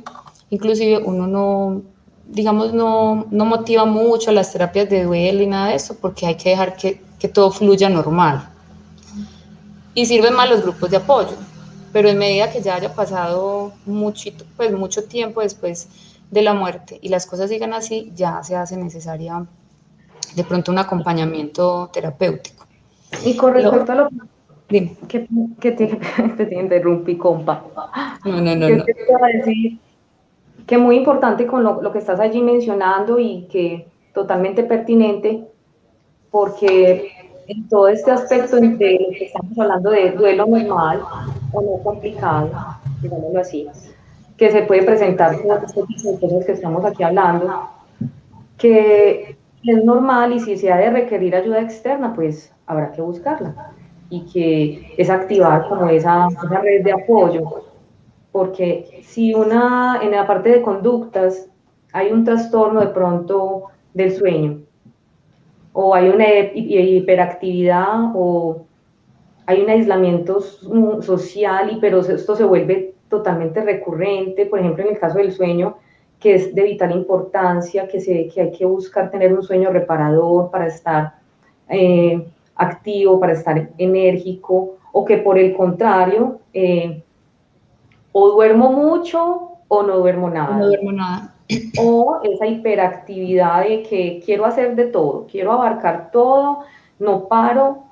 A: inclusive uno no, digamos, no motiva mucho las terapias de duelo y nada de eso, porque hay que dejar que todo fluya normal. Y sirven más los grupos de apoyo, pero en medida que ya haya pasado pues mucho tiempo después de la muerte y las cosas sigan así, ya se hace necesaria de pronto un acompañamiento terapéutico.
B: Y con
A: Lo,
B: respecto a lo
A: dime.
B: que te interrumpí, compa,
A: No, no, no,
B: que
A: no.
B: te iba a decir que muy importante con lo que estás allí mencionando y que totalmente pertinente, porque en todo este aspecto de lo que estamos hablando de duelo normal o no complicado, digámoslo así, que se puede presentar todo este tipo de cosas que estamos aquí hablando, que es normal y si se ha de requerir ayuda externa, pues habrá que buscarla y que es activar como esa red de apoyo, porque si en la parte de conductas hay un trastorno de pronto del sueño, o hay una hiperactividad hay un aislamiento social, pero esto se vuelve totalmente recurrente, por ejemplo, en el caso del sueño, que es de vital importancia, que hay que buscar tener un sueño reparador para estar activo, para estar enérgico, o que por el contrario, o duermo mucho o no duermo
A: No
B: nada.
A: duermo nada.
B: O esa hiperactividad de que quiero hacer de todo, quiero abarcar todo, no paro,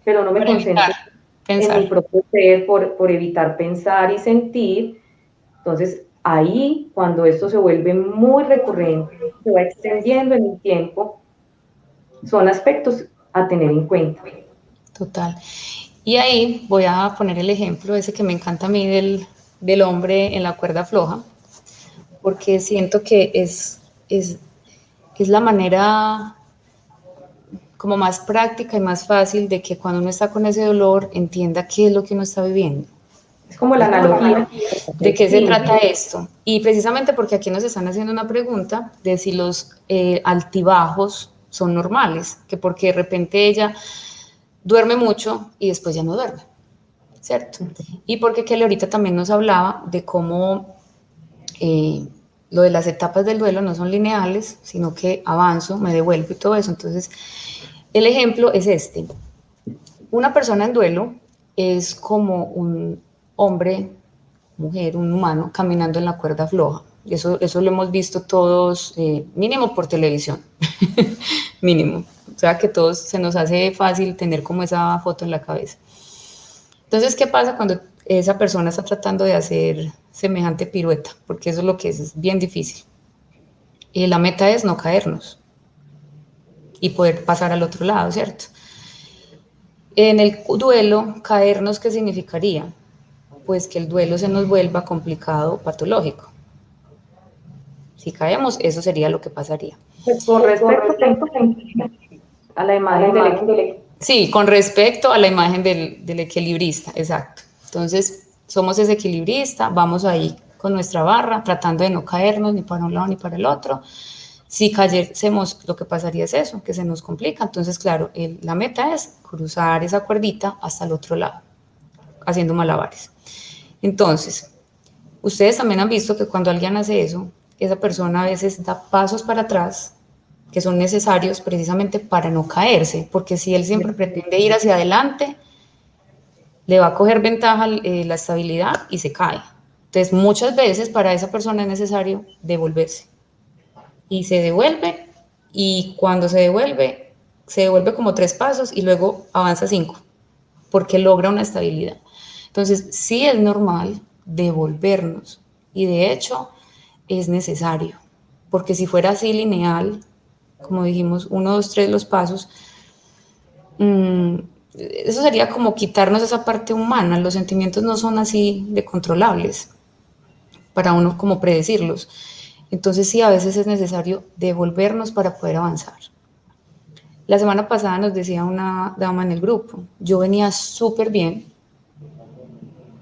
B: pero no me
A: Para evitar
B: concentro en mi
A: pensar.
B: propio ser por evitar pensar y sentir. Entonces, ahí, cuando esto se vuelve muy recurrente, se va extendiendo en el tiempo, son aspectos a tener en cuenta.
A: Total. Y ahí voy a poner el ejemplo ese que me encanta a mí del hombre en la cuerda floja, porque siento que es la manera como más práctica y más fácil de que cuando uno está con ese dolor entienda qué es lo que uno está viviendo.
B: Es como la analogía,
A: ¿De
B: es
A: qué se trata
B: simple.
A: esto? Y precisamente porque aquí nos están haciendo una pregunta de si los altibajos son normales, que porque de repente ella duerme mucho y después ya no duerme, ¿cierto? Y porque Kelly ahorita también nos hablaba de cómo eh, lo de las etapas del duelo no son lineales, sino que avanzo, me devuelvo y todo eso. Entonces, el ejemplo es este. Una persona en duelo es como un hombre, mujer, un humano caminando en la cuerda floja. Eso lo hemos visto todos, mínimo por televisión, mínimo. O sea que todos se nos hace fácil tener como esa foto en la cabeza. Entonces, ¿qué pasa cuando esa persona está tratando de hacer semejante pirueta? Porque eso es lo que es bien difícil. Y la meta es no caernos y poder pasar al otro lado, ¿cierto? En el duelo, caernos, ¿qué significaría? Pues que el duelo se nos vuelva complicado, patológico. Si caemos, eso sería lo que pasaría.
B: Pues con respecto a la imagen del equipo.
A: Sí, con respecto a la imagen del equilibrista, exacto. Entonces, somos ese equilibrista, vamos ahí con nuestra barra, tratando de no caernos ni para un lado ni para el otro. Si cayésemos, lo que pasaría es eso, que se nos complica. Entonces, claro, la meta es cruzar esa cuerdita hasta el otro lado, haciendo malabares. Entonces, ustedes también han visto que cuando alguien hace eso, esa persona a veces da pasos para atrás que son necesarios precisamente para no caerse, porque si él siempre pretende ir hacia adelante, le va a coger ventaja la estabilidad y se cae. Entonces, muchas veces para esa persona es necesario devolverse. Y se devuelve, y cuando se devuelve como 3 pasos y luego avanza 5, porque logra una estabilidad. Entonces, sí es normal devolvernos, y de hecho es necesario, porque si fuera así lineal, como dijimos, 1, 2, 3 los pasos, eso sería como quitarnos esa parte humana. Los sentimientos no son así de controlables para uno como predecirlos. Entonces sí, a veces es necesario devolvernos para poder avanzar. La semana pasada nos decía una dama en el grupo, yo venía súper bien,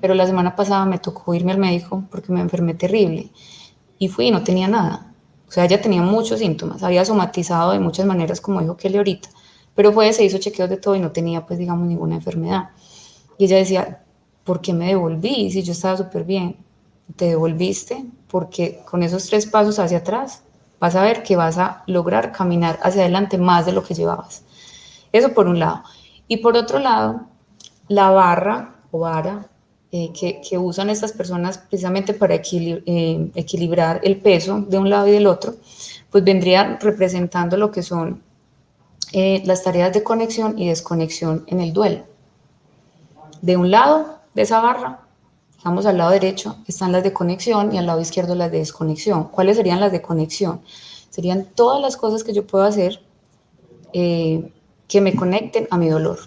A: pero la semana pasada me tocó irme al médico porque me enfermé terrible y fui y no tenía nada. O sea, ella tenía muchos síntomas, había somatizado de muchas maneras, como dijo Kelly ahorita, pero se hizo chequeos de todo y no tenía, pues, digamos, ninguna enfermedad. Y ella decía, ¿por qué me devolví si yo estaba súper bien? Te devolviste porque con esos 3 pasos hacia atrás vas a ver que vas a lograr caminar hacia adelante más de lo que llevabas. Eso por un lado. Y por otro lado, la barra o vara que usan estas personas precisamente para equilibrar el peso de un lado y del otro, pues vendría representando lo que son las tareas de conexión y desconexión en el duelo. De un lado de esa barra, digamos al lado derecho, están las de conexión y al lado izquierdo las de desconexión. ¿Cuáles serían las de conexión? Serían todas las cosas que yo puedo hacer que me conecten a mi dolor.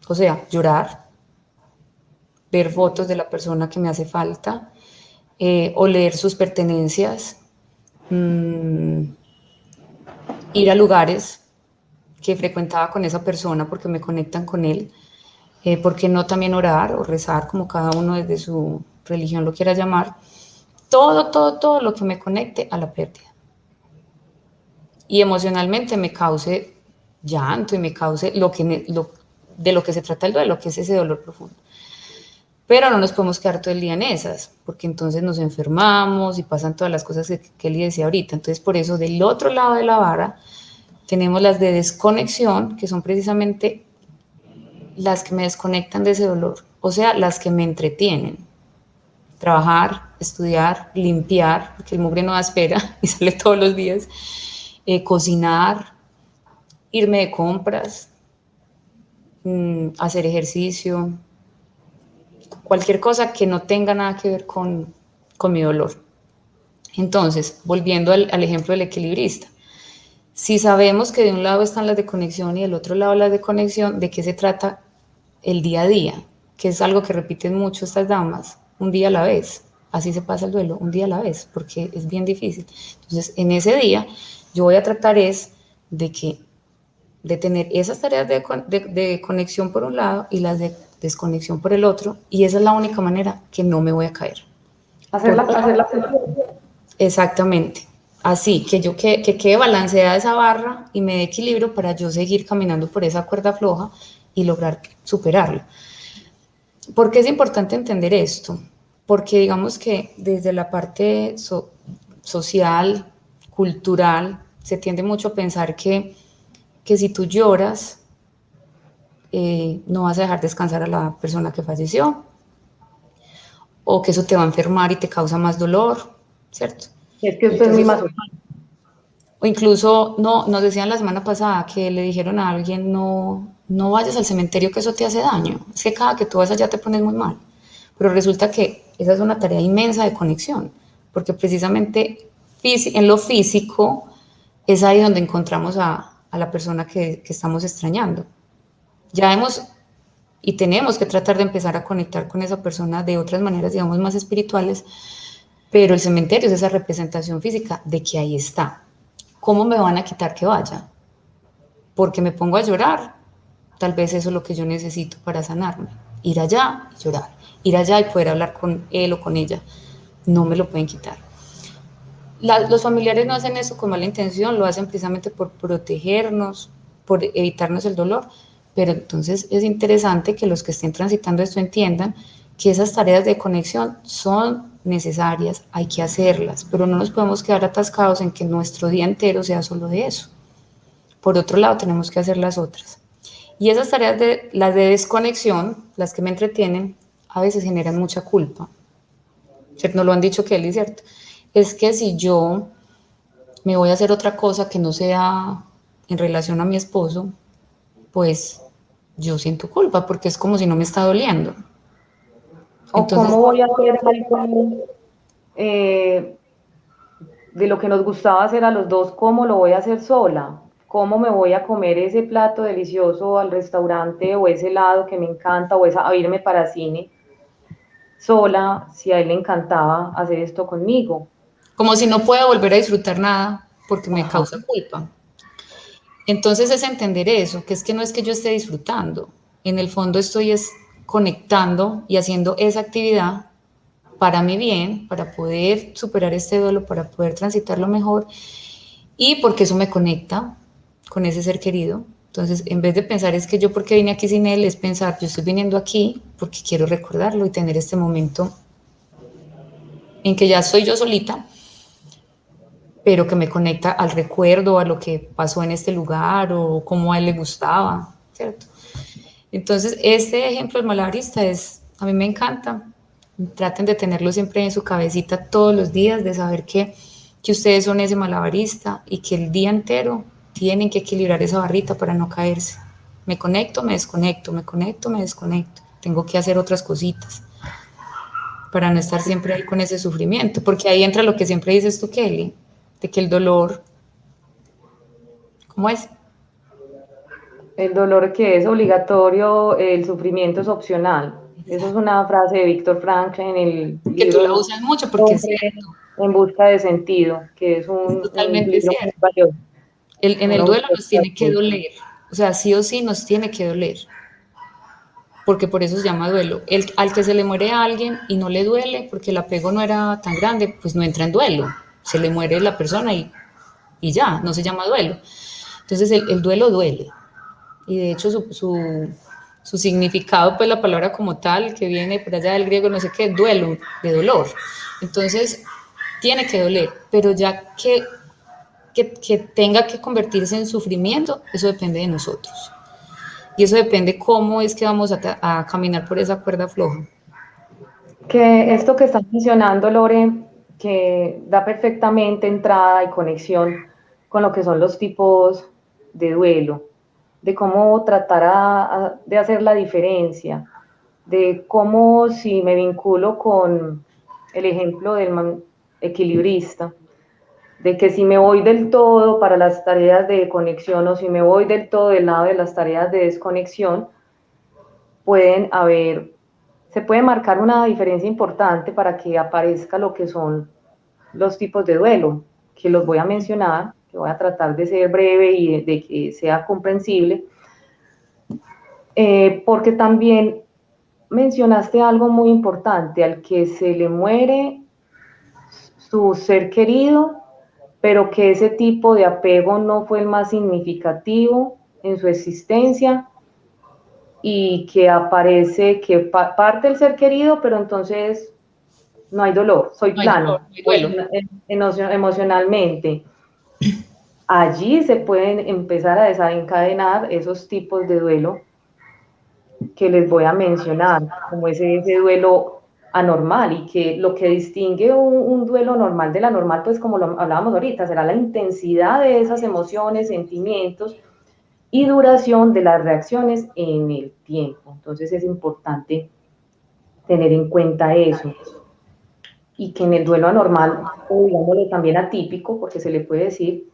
A: O sea, llorar, ver fotos de la persona que me hace falta, o leer sus pertenencias, mmm, ir a lugares que frecuentaba con esa persona porque me conectan con él, ¿por qué no también orar o rezar, como cada uno desde su religión lo quiera llamar? Todo lo que me conecte a la pérdida. Y emocionalmente me cause llanto y me cause de lo que se trata el duelo, que es ese dolor profundo. Pero no nos podemos quedar todo el día en esas, porque entonces nos enfermamos y pasan todas las cosas que Kelly decía ahorita. Entonces, por eso, del otro lado de la vara, tenemos las de desconexión, que son precisamente las que me desconectan de ese dolor, o sea, las que me entretienen. Trabajar, estudiar, limpiar, porque el mugre no da espera y sale todos los días, cocinar, irme de compras, hacer ejercicio, cualquier cosa que no tenga nada que ver con mi dolor. Entonces, volviendo al ejemplo del equilibrista, si sabemos que de un lado están las de conexión y del otro lado las de conexión, ¿de qué se trata el día a día? Que es algo que repiten mucho estas damas, un día a la vez. Así se pasa el duelo, un día a la vez, porque es bien difícil. Entonces, en ese día, yo voy a tratar es de tener esas tareas de conexión por un lado y las de desconexión por el otro, y esa es la única manera que no me voy a caer.
B: Hacerla.
A: Exactamente. Así, que quede balanceada esa barra y me dé equilibrio para yo seguir caminando por esa cuerda floja y lograr superarla. ¿Por qué es importante entender esto? Porque digamos que desde la parte social, cultural, se tiende mucho a pensar que si tú lloras, no vas a dejar descansar a la persona que falleció, o que eso te va a enfermar y te causa más dolor, ¿cierto?
B: Es que usted es muy
A: Entonces,
B: masoquista.
A: o incluso, no, nos decían la semana pasada que le dijeron a alguien, no, no vayas al cementerio que eso te hace daño, es que cada que tú vas allá te pones muy mal. Pero resulta que esa es una tarea inmensa de conexión, porque precisamente en lo físico es ahí donde encontramos a la persona que estamos extrañando. Ya hemos y tenemos que tratar de empezar a conectar con esa persona de otras maneras, digamos, más espirituales, pero el cementerio es esa representación física de que ahí está. ¿Cómo me van a quitar que vaya? Porque me pongo a llorar. Tal vez eso es lo que yo necesito para sanarme. Ir allá y llorar. Ir allá y poder hablar con él o con ella. No me lo pueden quitar. Los familiares no hacen eso con mala intención, lo hacen precisamente por protegernos, por evitarnos el dolor, pero entonces es interesante que los que estén transitando esto entiendan que esas tareas de conexión son necesarias, hay que hacerlas, pero no nos podemos quedar atascados en que nuestro día entero sea solo de eso. Por otro lado, tenemos que hacer las otras. Y esas tareas, las de desconexión, las que me entretienen, a veces generan mucha culpa. ¿Cierto? Nos lo han dicho Kelly, ¿cierto? Es que si yo me voy a hacer otra cosa que no sea en relación a mi esposo, pues yo siento culpa porque es como si no me está doliendo.
B: ¿O
A: Entonces,
B: cómo voy a hacer algo de lo que nos gustaba hacer a los dos? ¿Cómo lo voy a hacer sola? ¿Cómo me voy a comer ese plato delicioso al restaurante o ese helado que me encanta o a irme para cine sola si a él le encantaba hacer esto conmigo?
A: como si no pueda volver a disfrutar nada porque me
B: Ajá.
A: causa culpa. Entonces es entender eso, que es que no es que yo esté disfrutando, en el fondo estoy es conectando y haciendo esa actividad para mi bien, para poder superar este duelo, para poder transitarlo mejor y porque eso me conecta con ese ser querido. Entonces, en vez de pensar es que yo porque vine aquí sin él, es pensar yo estoy viniendo aquí porque quiero recordarlo y tener este momento en que ya soy yo solita, pero que me conecta al recuerdo, a lo que pasó en este lugar o cómo a él le gustaba, ¿cierto? Entonces, este ejemplo del malabarista a mí me encanta. Traten de tenerlo siempre en su cabecita todos los días, de saber que ustedes son ese malabarista y que el día entero tienen que equilibrar esa barrita para no caerse. Me conecto, me desconecto, me conecto, me desconecto. Tengo que hacer otras cositas para no estar siempre ahí con ese sufrimiento, porque ahí entra lo que siempre dices tú, Kelly, de que el dolor, ¿cómo es?
B: El dolor que es obligatorio, el sufrimiento es opcional. Eso es una frase de Víctor Frankl en el
A: Que tú la
B: libro
A: usas mucho porque es
B: Hombre
A: cierto,
B: en busca de sentido, que es
A: es
B: un
A: totalmente
B: libro muy
A: cierto.
B: valioso.
A: En el
B: Uno
A: duelo nos tiene que doler, o sea, sí o sí nos tiene que doler, porque por eso se llama duelo. Al que se le muere a alguien y no le duele, porque el apego no era tan grande, pues no entra en duelo, se le muere la persona y ya, no se llama duelo. Entonces el duelo duele, y de hecho su significado, pues la palabra como tal, que viene por allá del griego, no sé qué, duelo, de dolor. Entonces, tiene que doler, pero ya que tenga que convertirse en sufrimiento, eso depende de nosotros. Y eso depende cómo es que vamos a caminar por esa cuerda floja.
B: Que esto que estás mencionando, Lore, que da perfectamente entrada y conexión con lo que son los tipos de duelo, de cómo tratar de hacer la diferencia, de cómo si me vinculo con el ejemplo del equilibrista, de que si me voy del todo para las tareas de conexión o si me voy del todo del lado de las tareas de desconexión, pueden haber, se puede marcar una diferencia importante para que aparezca lo que son los tipos de duelo, que los voy a mencionar, que voy a tratar de ser breve y de que sea comprensible, porque también mencionaste algo muy importante, al que se le muere su ser querido, pero que ese tipo de apego no fue el más significativo en su existencia y que aparece que parte el ser querido, pero entonces no hay dolor, soy
A: No hay dolor,
B: plano
A: no hay duelo.
B: emocionalmente. Allí se pueden empezar a desencadenar esos tipos de duelo que les voy a mencionar, como ese duelo anormal y que lo que distingue un duelo normal de la normal, pues como lo hablábamos ahorita, será la intensidad de esas emociones, sentimientos y duración de las reacciones en el tiempo. Entonces es importante tener en cuenta eso. Y que en el duelo anormal, o digámoslo también atípico, porque se le puede decir,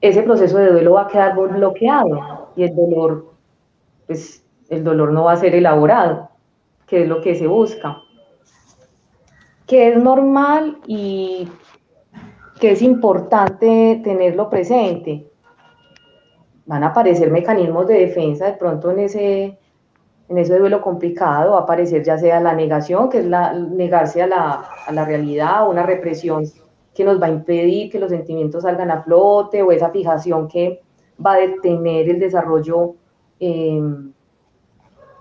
B: ese proceso de duelo va a quedar bloqueado y el dolor, pues el dolor no va a ser elaborado, que es lo que se busca. Que es normal y que es importante tenerlo presente. Van a aparecer mecanismos de defensa de pronto en ese duelo complicado, va a aparecer ya sea la negación, que es negarse a la realidad, o una represión que nos va a impedir que los sentimientos salgan a flote, o esa fijación que va a detener el desarrollo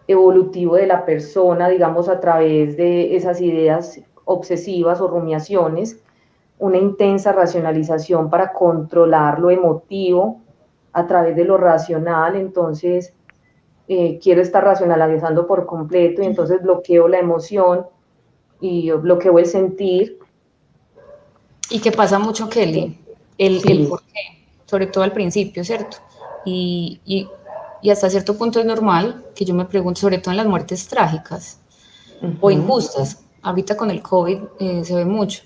B: evolutivo de la persona, digamos, a través de esas ideas obsesivas o rumiaciones, una intensa racionalización para controlar lo emotivo a través de lo racional. Entonces quiero estar racionalizando por completo y entonces bloqueo la emoción y bloqueo el sentir.
A: Y que pasa mucho, Kelly, el
B: Sí.
A: por qué, sobre todo al principio, ¿cierto? Y hasta cierto punto es normal que yo me pregunte, sobre todo en las muertes trágicas o injustas. Ahorita con el COVID se ve mucho.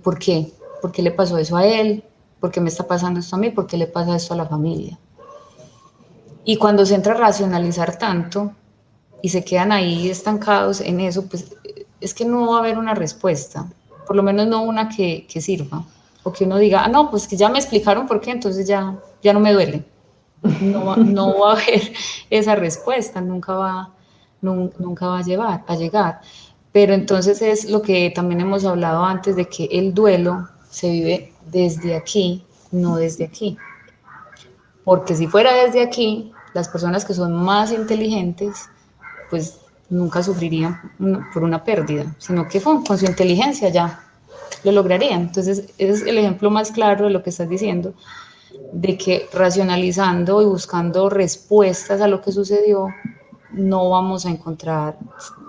A: ¿Por qué? ¿Por qué le pasó eso a él? ¿Por qué me está pasando esto a mí? ¿Por qué le pasa esto a la familia? Y cuando se entra a racionalizar tanto y se quedan ahí estancados en eso, pues es que no va a haber una respuesta, por lo menos no una que sirva, o que uno diga, ah, no, pues que ya me explicaron por qué, entonces ya no me duele. No va a haber esa respuesta, nunca va a llegar. Pero entonces es lo que también hemos hablado antes de que el duelo se vive desde aquí, no desde aquí. Porque si fuera desde aquí, las personas que son más inteligentes, pues nunca sufrirían por una pérdida, sino que con su inteligencia ya lo lograrían. Entonces, es el ejemplo más claro de lo que estás diciendo, de que racionalizando y buscando respuestas a lo que sucedió, no vamos a encontrar,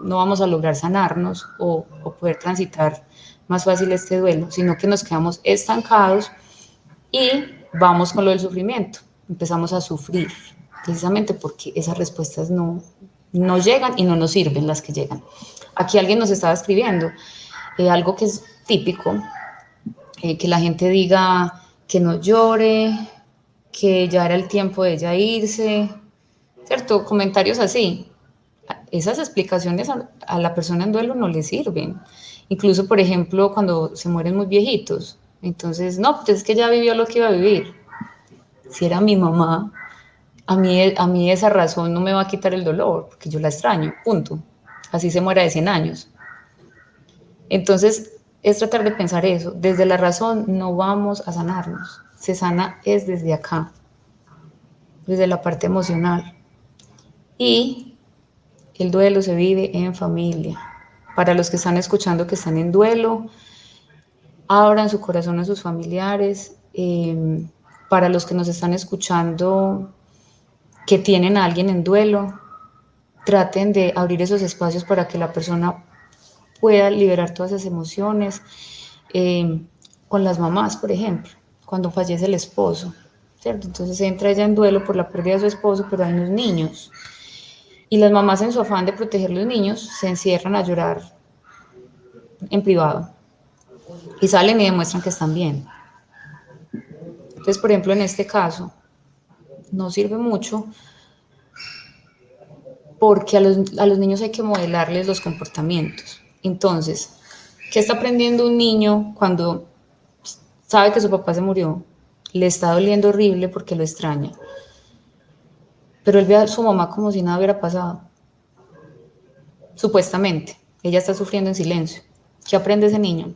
A: no vamos a lograr sanarnos o poder transitar más fácil este duelo, sino que nos quedamos estancados y vamos con lo del sufrimiento, empezamos a sufrir, precisamente porque esas respuestas no llegan y no nos sirven las que llegan. Aquí alguien nos estaba escribiendo algo que es típico, que la gente diga que no llore, que ya era el tiempo de ella irse, ¿cierto? Comentarios así. Esas explicaciones a la persona en duelo no le sirven. Incluso, por ejemplo, cuando se mueren muy viejitos. Entonces, no, pues es que ya vivió lo que iba a vivir. Si era mi mamá, a mí esa razón no me va a quitar el dolor, porque yo la extraño, punto. Así se muera de 100 años. Entonces, es tratar de pensar eso. Desde la razón no vamos a sanarnos. Se sana es desde acá, desde la parte emocional. Y El duelo se vive en familia. Para los que están escuchando que están en duelo, abran su corazón a sus familiares. Para los que nos están escuchando que tienen a alguien en duelo, traten de abrir esos espacios para que la persona pueda liberar todas esas emociones. Con las mamás, por ejemplo, cuando fallece el esposo, ¿cierto? Entonces entra ella en duelo por la pérdida de su esposo, pero hay unos niños. Y las mamás, en su afán de proteger a los niños, se encierran a llorar en privado y salen y demuestran que están bien. Entonces, por ejemplo, en este caso, no sirve mucho porque a los niños hay que modelarles los comportamientos. Entonces, ¿qué está aprendiendo un niño cuando sabe que su papá se murió? Le está doliendo horrible porque lo extraña. Pero él ve a su mamá como si nada hubiera pasado. Supuestamente. Ella está sufriendo en silencio. ¿Qué aprende ese niño?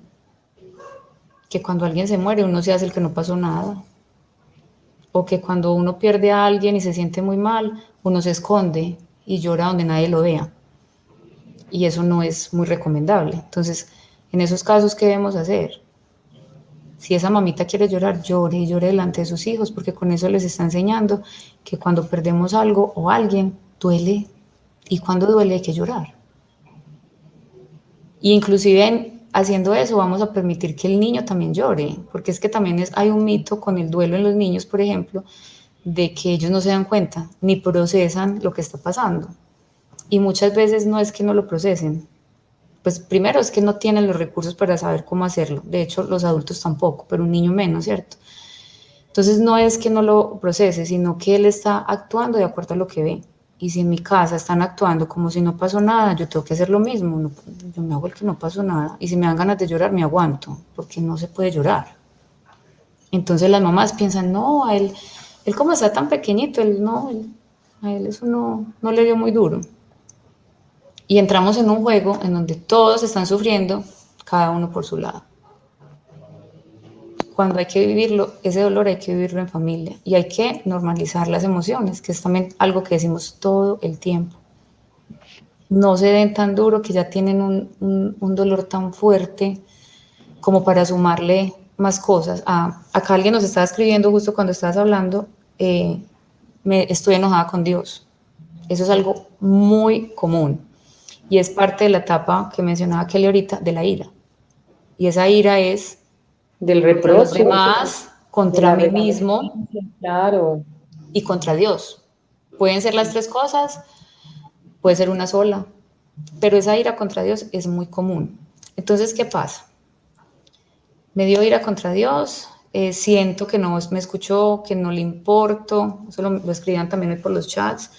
A: Que cuando alguien se muere uno se hace el que no pasó nada. O que cuando uno pierde a alguien y se siente muy mal, uno se esconde y llora donde nadie lo vea. Y eso no es muy recomendable. Entonces, en esos casos, ¿qué debemos hacer? Si esa mamita quiere llorar, llore y llore delante de sus hijos, porque con eso les está enseñando que cuando perdemos algo o alguien, duele. Y cuando duele hay que llorar. Y inclusive haciendo eso vamos a permitir que el niño también llore, porque es que también hay un mito con el duelo en los niños, por ejemplo, de que ellos no se dan cuenta ni procesan lo que está pasando. Y muchas veces no es que no lo procesen, pues primero es que no tienen los recursos para saber cómo hacerlo. De hecho, los adultos tampoco, pero un niño menos, ¿cierto? Entonces no es que no lo procese, sino que él está actuando de acuerdo a lo que ve. Y si en mi casa están actuando como si no pasó nada, yo tengo que hacer lo mismo. No, yo me hago el que no pasó nada. Y si me dan ganas de llorar, me aguanto, porque no se puede llorar. Entonces las mamás piensan, no, él como está tan pequeñito, a él eso no le dio muy duro. Y entramos en un juego en donde todos están sufriendo, cada uno por su lado. Cuando hay que vivirlo, ese dolor hay que vivirlo en familia y hay que normalizar las emociones, que es también algo que decimos todo el tiempo. No se den tan duro que ya tienen un dolor tan fuerte como para sumarle más cosas. Acá alguien nos estaba escribiendo justo cuando estabas hablando, estoy enojada con Dios. Eso es algo muy común y es parte de la etapa que mencionaba Kelly ahorita, de la ira. Y esa ira es
B: Del
A: contra los
B: reproche,
A: demás,
B: de
A: contra
B: la
A: mí mismo
B: resistencia, claro.
A: y contra Dios. Pueden ser las tres cosas, puede ser una sola, pero esa ira contra Dios es muy común. Entonces, ¿qué pasa? Me dio ira contra Dios, siento que no me escuchó, que no le importo, eso lo escribían también hoy por los chats,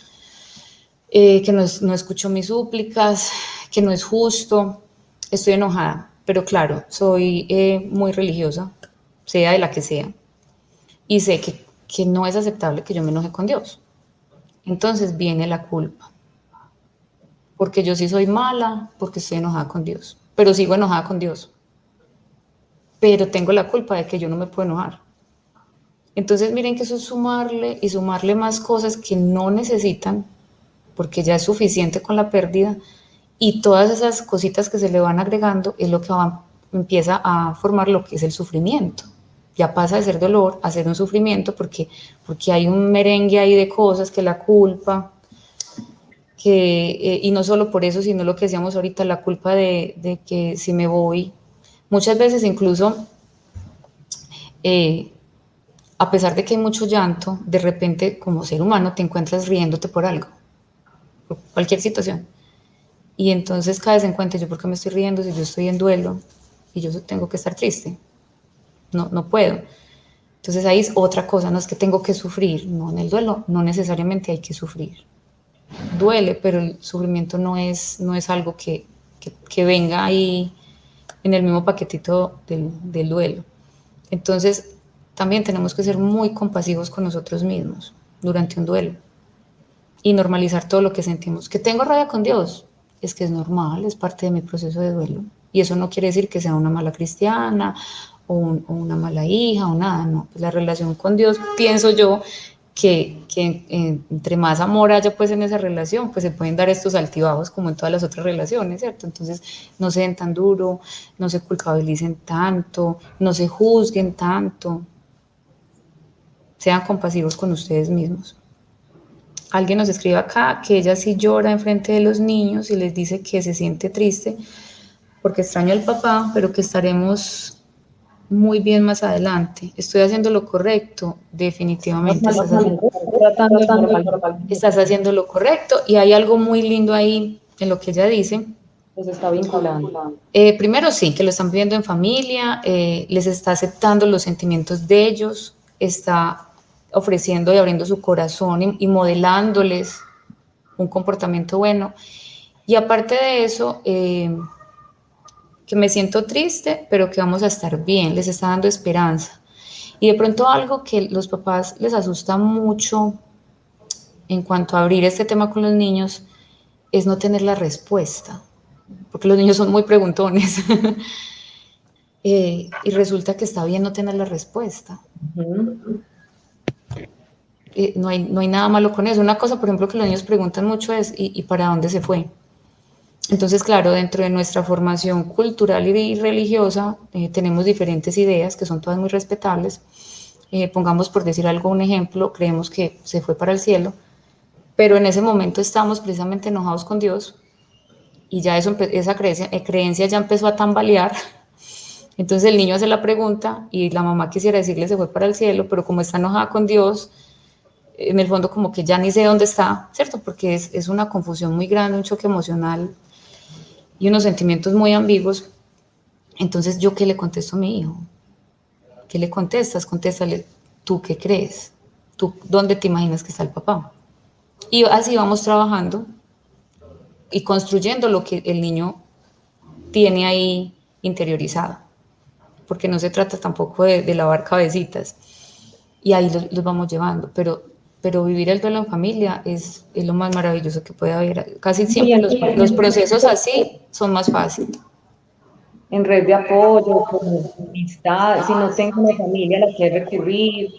A: que no escuchó mis súplicas, que no es justo, estoy enojada, pero claro, soy muy religiosa, sea de la que sea, y sé que no es aceptable que yo me enoje con Dios. Entonces viene la culpa, porque yo sí soy mala, porque estoy enojada con Dios, pero sigo enojada con Dios, pero tengo la culpa de que yo no me puedo enojar. Entonces miren que eso es sumarle y sumarle más cosas que no necesitan, porque ya es suficiente con la pérdida, y todas esas cositas que se le van agregando es lo que empieza a formar lo que es el sufrimiento. Ya pasa de ser dolor a ser un sufrimiento porque hay un merengue ahí de cosas, que la culpa, y no solo por eso, sino lo que decíamos ahorita, la culpa de que si me voy, muchas veces incluso, eh, a pesar de que hay mucho llanto, de repente como ser humano te encuentras riéndote por algo, por cualquier situación. Y entonces caes en cuenta, ¿yo por qué me estoy riendo si yo estoy en duelo y yo tengo que estar triste? No puedo. Entonces ahí es otra cosa, no es que tengo que sufrir, no, en el duelo no necesariamente hay que sufrir. Duele, pero el sufrimiento no es algo que venga ahí en el mismo paquetito del duelo. Entonces también tenemos que ser muy compasivos con nosotros mismos durante un duelo y normalizar todo lo que sentimos. Que tengo rabia con Dios, es que es normal, es parte de mi proceso de duelo. Y eso no quiere decir que sea una mala cristiana o una mala hija o nada, no. Pues la relación con Dios, pienso yo, entre más amor haya pues en esa relación, pues se pueden dar estos altibajos como en todas las otras relaciones, ¿cierto? Entonces no se den tan duro, no se culpabilicen tanto, no se juzguen tanto, sean compasivos con ustedes mismos. Alguien nos escribe acá que ella sí llora enfrente de los niños y les dice que se siente triste porque extraño al papá, pero que estaremos muy bien más adelante. Estoy haciendo lo correcto, definitivamente
B: Normalmente, tratando de normalmente,
A: estás haciendo lo correcto y hay algo muy lindo ahí en lo que ella dice.
B: los está vinculando.
A: Primero sí, que lo están viviendo en familia, les está aceptando los sentimientos de ellos, está ofreciendo y abriendo su corazón y modelándoles un comportamiento bueno. Y aparte de eso, que me siento triste, pero que vamos a estar bien, les está dando esperanza. Y de pronto algo que los papás les asusta mucho en cuanto a abrir este tema con los niños es no tener la respuesta, porque los niños son muy preguntones. Y resulta que está bien no tener la respuesta.
B: Ujú.
A: No hay nada malo con eso. Una cosa, por ejemplo, que los niños preguntan mucho es, ¿y para dónde se fue? Entonces, claro, dentro de nuestra formación cultural y religiosa tenemos diferentes ideas que son todas muy respetables. Pongamos por decir algo, un ejemplo, creemos que se fue para el cielo, pero en ese momento estamos precisamente enojados con Dios y ya esa creencia ya empezó a tambalear. Entonces el niño hace la pregunta y la mamá quisiera decirle se fue para el cielo, pero como está enojada con Dios, en el fondo como que ya ni sé dónde está, ¿cierto? Porque es una confusión muy grande, un choque emocional y unos sentimientos muy ambiguos. Entonces, ¿yo qué le contesto a mi hijo? ¿Qué le contestas? Contéstale, ¿tú qué crees? ¿Tú dónde te imaginas que está el papá? Y así vamos trabajando y construyendo lo que el niño tiene ahí interiorizado, porque no se trata tampoco de lavar cabecitas, y ahí los vamos llevando, pero vivir el duelo en familia es lo más maravilloso que puede haber. Casi
B: Y
A: siempre los procesos así son más fáciles.
B: en red de apoyo, con amistad, si no tengo una familia a la que recurrir,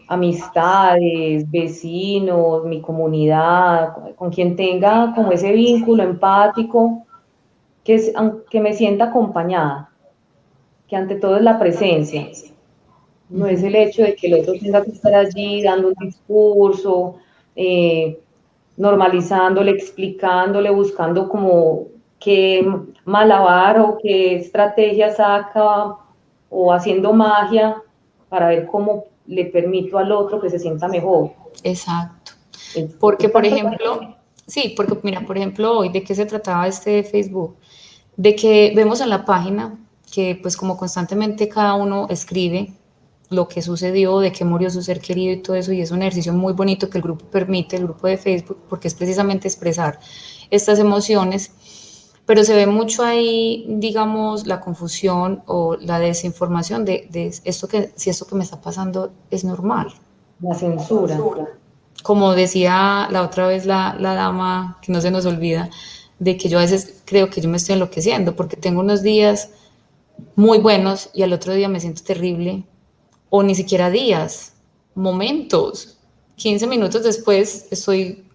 B: amistades, vecinos, mi comunidad, con quien tenga como ese vínculo empático, que me sienta acompañada, que ante todo es la presencia, no es el hecho de que el otro tenga que estar allí dando un discurso, eh, normalizándole, explicándole, buscando como qué malabar o qué estrategia saca o haciendo magia para ver cómo le permito al otro que se sienta mejor.
A: Exacto.
B: Es,
A: Porque,
B: es
A: por
B: tan
A: ejemplo, sí, porque mira, por ejemplo, hoy, ¿de qué se trataba este Facebook? De que vemos en la página que pues como constantemente cada uno escribe lo que sucedió, de que murió su ser querido y todo eso, y es un ejercicio muy bonito que el grupo permite, el grupo de Facebook, porque es precisamente expresar estas emociones, pero se ve mucho ahí, digamos, la confusión o la desinformación de esto que, si esto que me está pasando es normal.
B: la censura.
A: Como decía la otra vez la dama, que no se nos olvida, de que yo a veces creo que yo me estoy enloqueciendo porque tengo unos días muy buenos y al otro día me siento terrible, o ni siquiera días, momentos. 15 minutos después estoy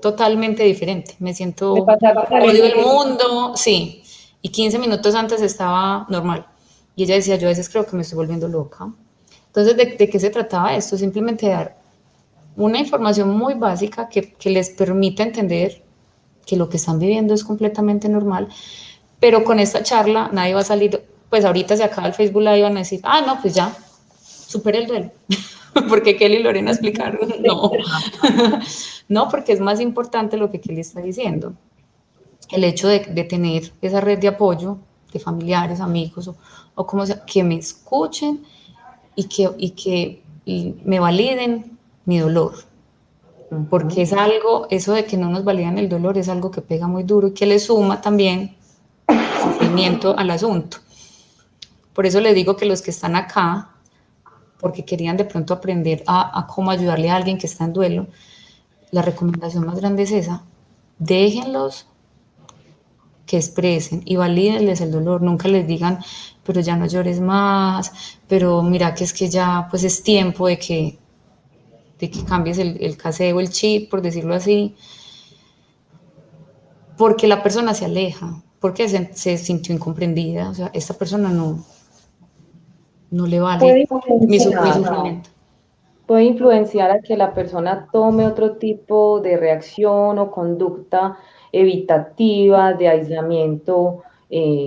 A: totalmente diferente, me
B: Me
A: siento,
B: pasa
A: odio el
B: paréntesis,
A: mundo, sí, y 15 minutos antes estaba normal. Y ella decía, yo a veces creo que me estoy volviendo loca. Entonces, de qué se trataba esto? Simplemente dar una información muy básica que les permita entender que lo que están viviendo es completamente normal, pero con esta charla nadie va a salir, pues ahorita se acaba el Facebook Live y van a decir, ah, no, pues ya, supera el duelo. Porque Kelly y Lorena explicaron, no, no, porque es más importante lo que Kelly está diciendo, el hecho de tener esa red de apoyo de familiares, amigos o como sea, que me escuchen y me validen mi dolor, porque es algo, eso de que no nos validan el dolor es algo que pega muy duro y que le suma también sufrimiento al asunto. Por eso le digo que los que están acá, porque querían de pronto aprender a cómo ayudarle a alguien que está en duelo, la recomendación más grande es esa, déjenlos que expresen y valídenles el dolor, nunca les digan, pero ya no llores más, pero mira que es que ya pues es tiempo de que de que cambies el caseo, el chip, por decirlo así, porque la persona se aleja, porque se sintió incomprendida, o sea, esta persona no le vale
B: Puede
A: mi
B: influenciar,
A: sufrimiento.
B: puede influenciar a que la persona tome otro tipo de reacción o conducta evitativa de aislamiento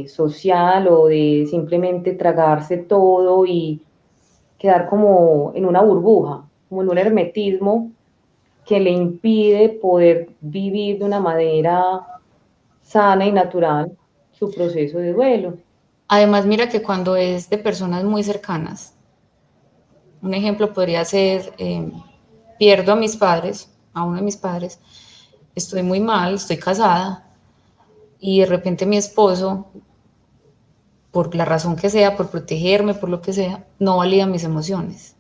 B: social o de simplemente tragarse todo y quedar como en una burbuja, como en un hermetismo que le impide poder vivir de una manera sana y natural su proceso de duelo.
A: Además, mira que cuando es de personas muy cercanas, un ejemplo podría ser, pierdo a mis padres, a uno de mis padres, estoy muy mal, estoy casada, y de repente mi esposo, por la razón que sea, por protegerme, por lo que sea, no valida mis emociones,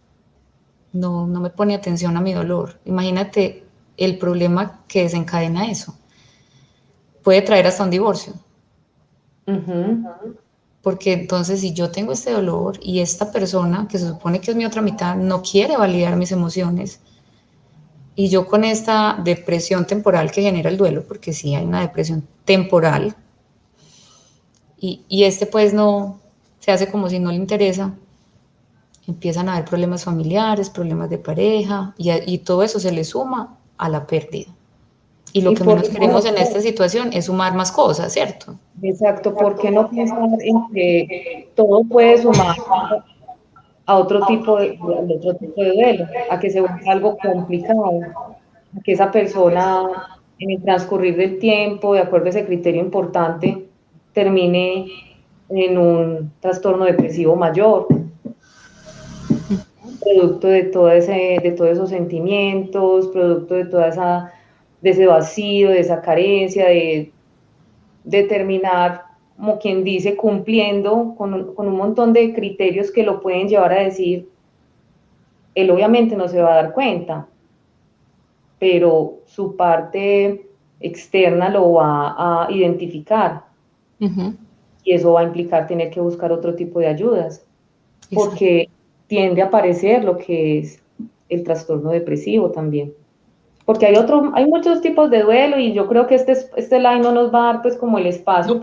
A: no me pone atención a mi dolor. Imagínate el problema que desencadena eso. Puede traer hasta un divorcio,
B: Ujú.
A: porque entonces si yo tengo este dolor y esta persona, que se supone que es mi otra mitad, no quiere validar mis emociones, y yo con esta depresión temporal que genera el duelo, porque sí hay una depresión temporal, y este pues no se hace como si no le interesa, empiezan a haber problemas familiares, problemas de pareja, y todo eso se le suma a la pérdida. Y lo
B: ¿Y
A: que
B: por
A: menos
B: qué
A: queremos en esta situación es sumar más cosas, ¿cierto?
B: Exacto, ¿por qué no pensar en que todo puede sumar a otro tipo al otro tipo de duelo, a que se vuelva algo complicado, a que esa persona en el transcurrir del tiempo, de acuerdo a ese criterio importante, termine en un trastorno depresivo mayor, producto de todos esos sentimientos, producto de de ese vacío, de esa carencia, de terminar, como quien dice, cumpliendo con un montón de criterios que lo pueden llevar a decir, él obviamente no se va a dar cuenta, pero su parte externa lo va a identificar
A: Ujú,
B: y eso va a implicar tener que buscar otro tipo de ayudas,
A: exacto.
B: porque tiende a aparecer lo que es el trastorno depresivo también. Porque hay muchos tipos de duelo y yo creo que este live no nos va a dar pues como el espacio
A: No.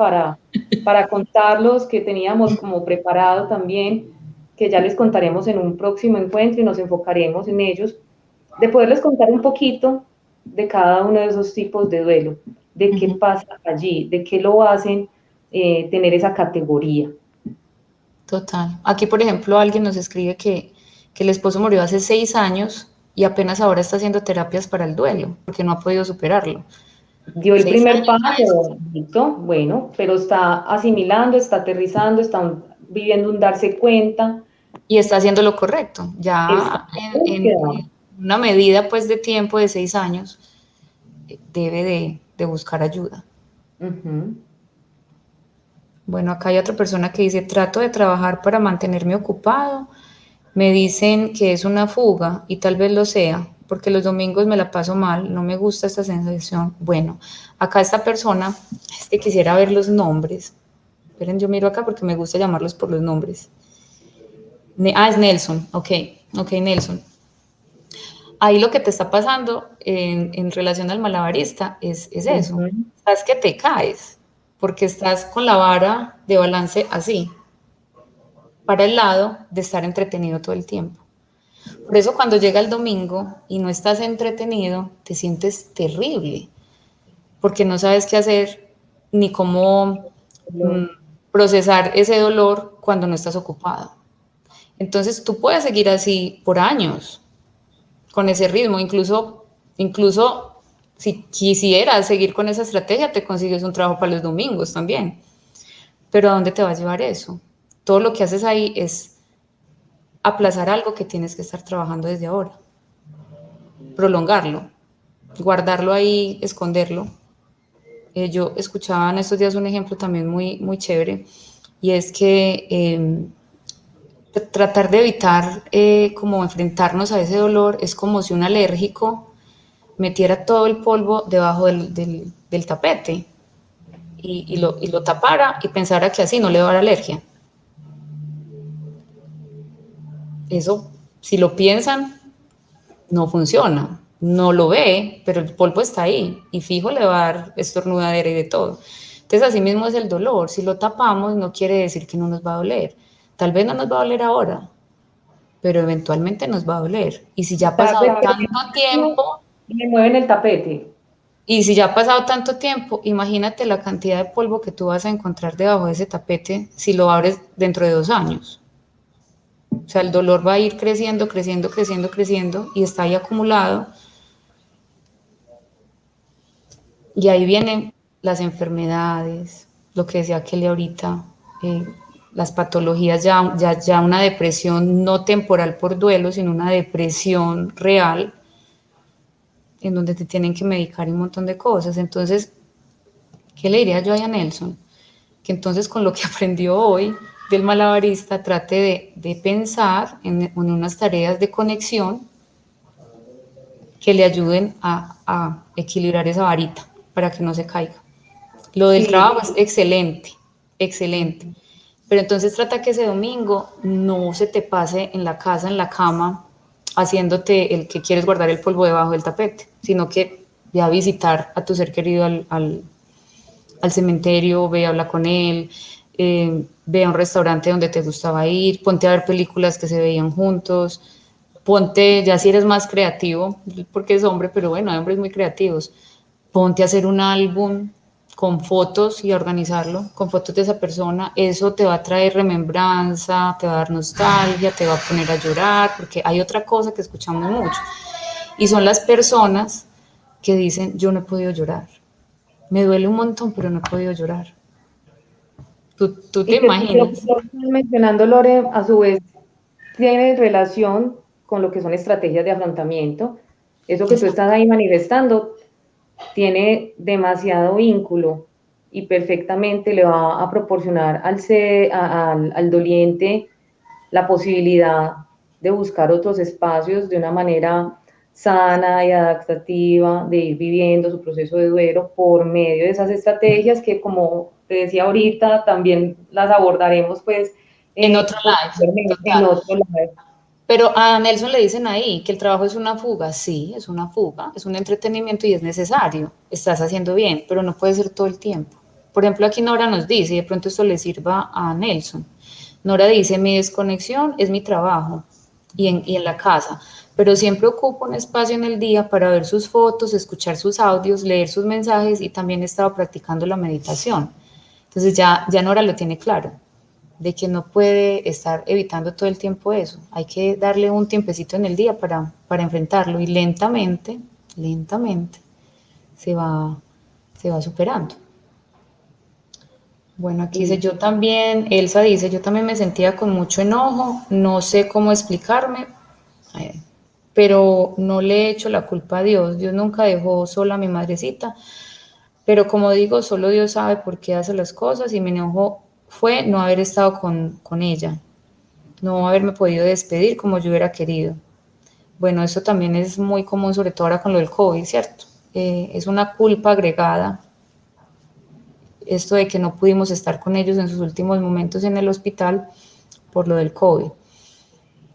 B: para contarlos que teníamos como preparado también, que ya les contaremos en un próximo encuentro y nos enfocaremos en ellos, de poderles contar un poquito de cada uno de esos tipos de duelo, de qué
A: Ujú,
B: pasa allí, de qué lo hacen tener esa categoría.
A: total. Aquí, por ejemplo, alguien nos escribe que el esposo murió hace 6 años y apenas ahora está haciendo terapias para el duelo, porque no ha podido superarlo.
B: Dio el
A: Seis
B: primer
A: años.
B: paso, listo, bueno, pero está asimilando, está aterrizando, viviendo un darse cuenta,
A: Y está haciendo lo correcto.
B: está
A: Ya
B: en
A: en
B: búsqueda.
A: una medida pues de tiempo de 6 años, debe de buscar ayuda.
B: Ujú.
A: Bueno, acá hay otra persona que dice, trato de trabajar para mantenerme ocupado. Me dicen que es una fuga y tal vez lo sea, porque los domingos me la paso mal, no me gusta esta sensación. Bueno, acá esta persona, es que quisiera ver los nombres. Esperen, yo miro acá porque me gusta llamarlos por los nombres. Es Nelson, ok, Nelson. Ahí lo que te está pasando en relación al malabarista es eso.
B: Ujú.
A: Estás que te caes, porque estás con la vara de balance así, para el lado de estar entretenido todo el tiempo. Por eso cuando llega el domingo y no estás entretenido, te sientes terrible, porque no sabes qué hacer ni cómo mm, procesar ese dolor cuando no estás ocupado. Entonces tú puedes seguir así por años, con ese ritmo, incluso si quisieras seguir con esa estrategia, te consigues un trabajo para los domingos también. Pero ¿a dónde te va a llevar eso? Todo lo que haces ahí es aplazar algo que tienes que estar trabajando desde ahora, prolongarlo, guardarlo ahí, esconderlo. Yo escuchaba en estos días un ejemplo también muy chévere, y es que tratar de evitar como enfrentarnos a ese dolor es como si un alérgico metiera todo el polvo debajo del tapete y lo tapara y pensara que así no le va a dar alergia. Eso, si lo piensan, no funciona, no lo ve, pero el polvo está ahí y fijo le va a dar estornudadera y de todo. Entonces, así mismo es el dolor. Si lo tapamos, no quiere decir que no nos va a doler. Tal vez no nos va a doler ahora, pero eventualmente nos va a doler. Y si ya ha
B: Tal
A: pasado
B: vez
A: tanto tiempo,
B: me mueven el tapete.
A: y si ya ha pasado tanto tiempo, imagínate la cantidad de polvo que tú vas a encontrar debajo de ese tapete si lo abres dentro de 2 años. O sea, el dolor va a ir creciendo, creciendo, creciendo, creciendo y está ahí acumulado. Y ahí vienen las enfermedades, lo que decía Kelly ahorita, eh, las patologías, ya una depresión no temporal por duelo, sino una depresión real, en donde te tienen que medicar y un montón de cosas. Entonces, ¿qué le diría yo a Nelson? Que entonces con lo que aprendió hoy del malabarista trate de pensar en unas tareas de conexión que le ayuden a equilibrar esa varita para que no se caiga. Lo del
B: Sí,
A: trabajo es excelente, excelente. Pero entonces trata que ese domingo no se te pase en la casa, en la cama, haciéndote el que quieres guardar el polvo debajo del tapete, sino que ve a visitar a tu ser querido al cementerio, ve a hablar con él, ve a un restaurante donde te gustaba ir, ponte a ver películas que se veían juntos, ponte, ya si eres más creativo, porque es hombre, pero bueno, hay hombres muy creativos, ponte a hacer un álbum con fotos y a organizarlo, con fotos de esa persona, eso te va a traer remembranza, te va a dar nostalgia, te va a poner a llorar, porque hay otra cosa que escuchamos mucho, y son las personas que dicen, yo no he podido llorar, me duele un montón, pero no he podido llorar. ¿Tú te
B: y que lo que
A: imaginas?
B: tú estás mencionando, Lore, a su vez tiene relación con lo que son estrategias de afrontamiento. Eso que tú estás ahí manifestando tiene demasiado vínculo y perfectamente le va a proporcionar al doliente la posibilidad de buscar otros espacios de una manera sana y adaptativa, de ir viviendo su proceso de duelo por medio de esas estrategias que, como te decía ahorita, también las abordaremos pues
A: En otro live,
B: posteriormente en
A: total.
B: otro live.
A: Pero a Nelson le dicen ahí que el trabajo es una fuga. Sí, es una fuga, es un entretenimiento y es necesario. Estás haciendo bien, pero no puede ser todo el tiempo. Por ejemplo, aquí Nora nos dice, y de pronto esto le sirva a Nelson. Nora dice, mi desconexión es mi trabajo y en la casa, pero siempre ocupo un espacio en el día para ver sus fotos, escuchar sus audios, leer sus mensajes y también he estado practicando la meditación. Entonces ya Nora lo tiene claro, de que no puede estar evitando todo el tiempo eso. Hay que darle un tiempecito en el día para enfrentarlo y lentamente, lentamente se va, se va superando. Bueno, aquí dice
B: Sí.
A: yo también, Elsa dice, yo también me sentía con mucho enojo, no sé cómo explicarme, pero no le he hecho la culpa a Dios. Dios nunca dejó sola a mi madrecita, pero como digo, solo Dios sabe por qué hace las cosas y mi enojo fue no haber estado con ella, no haberme podido despedir como yo hubiera querido. Bueno, eso también es muy común, sobre todo ahora con lo del COVID, ¿cierto? Es una culpa agregada, esto de que no pudimos estar con ellos en sus últimos momentos en el hospital por lo del COVID.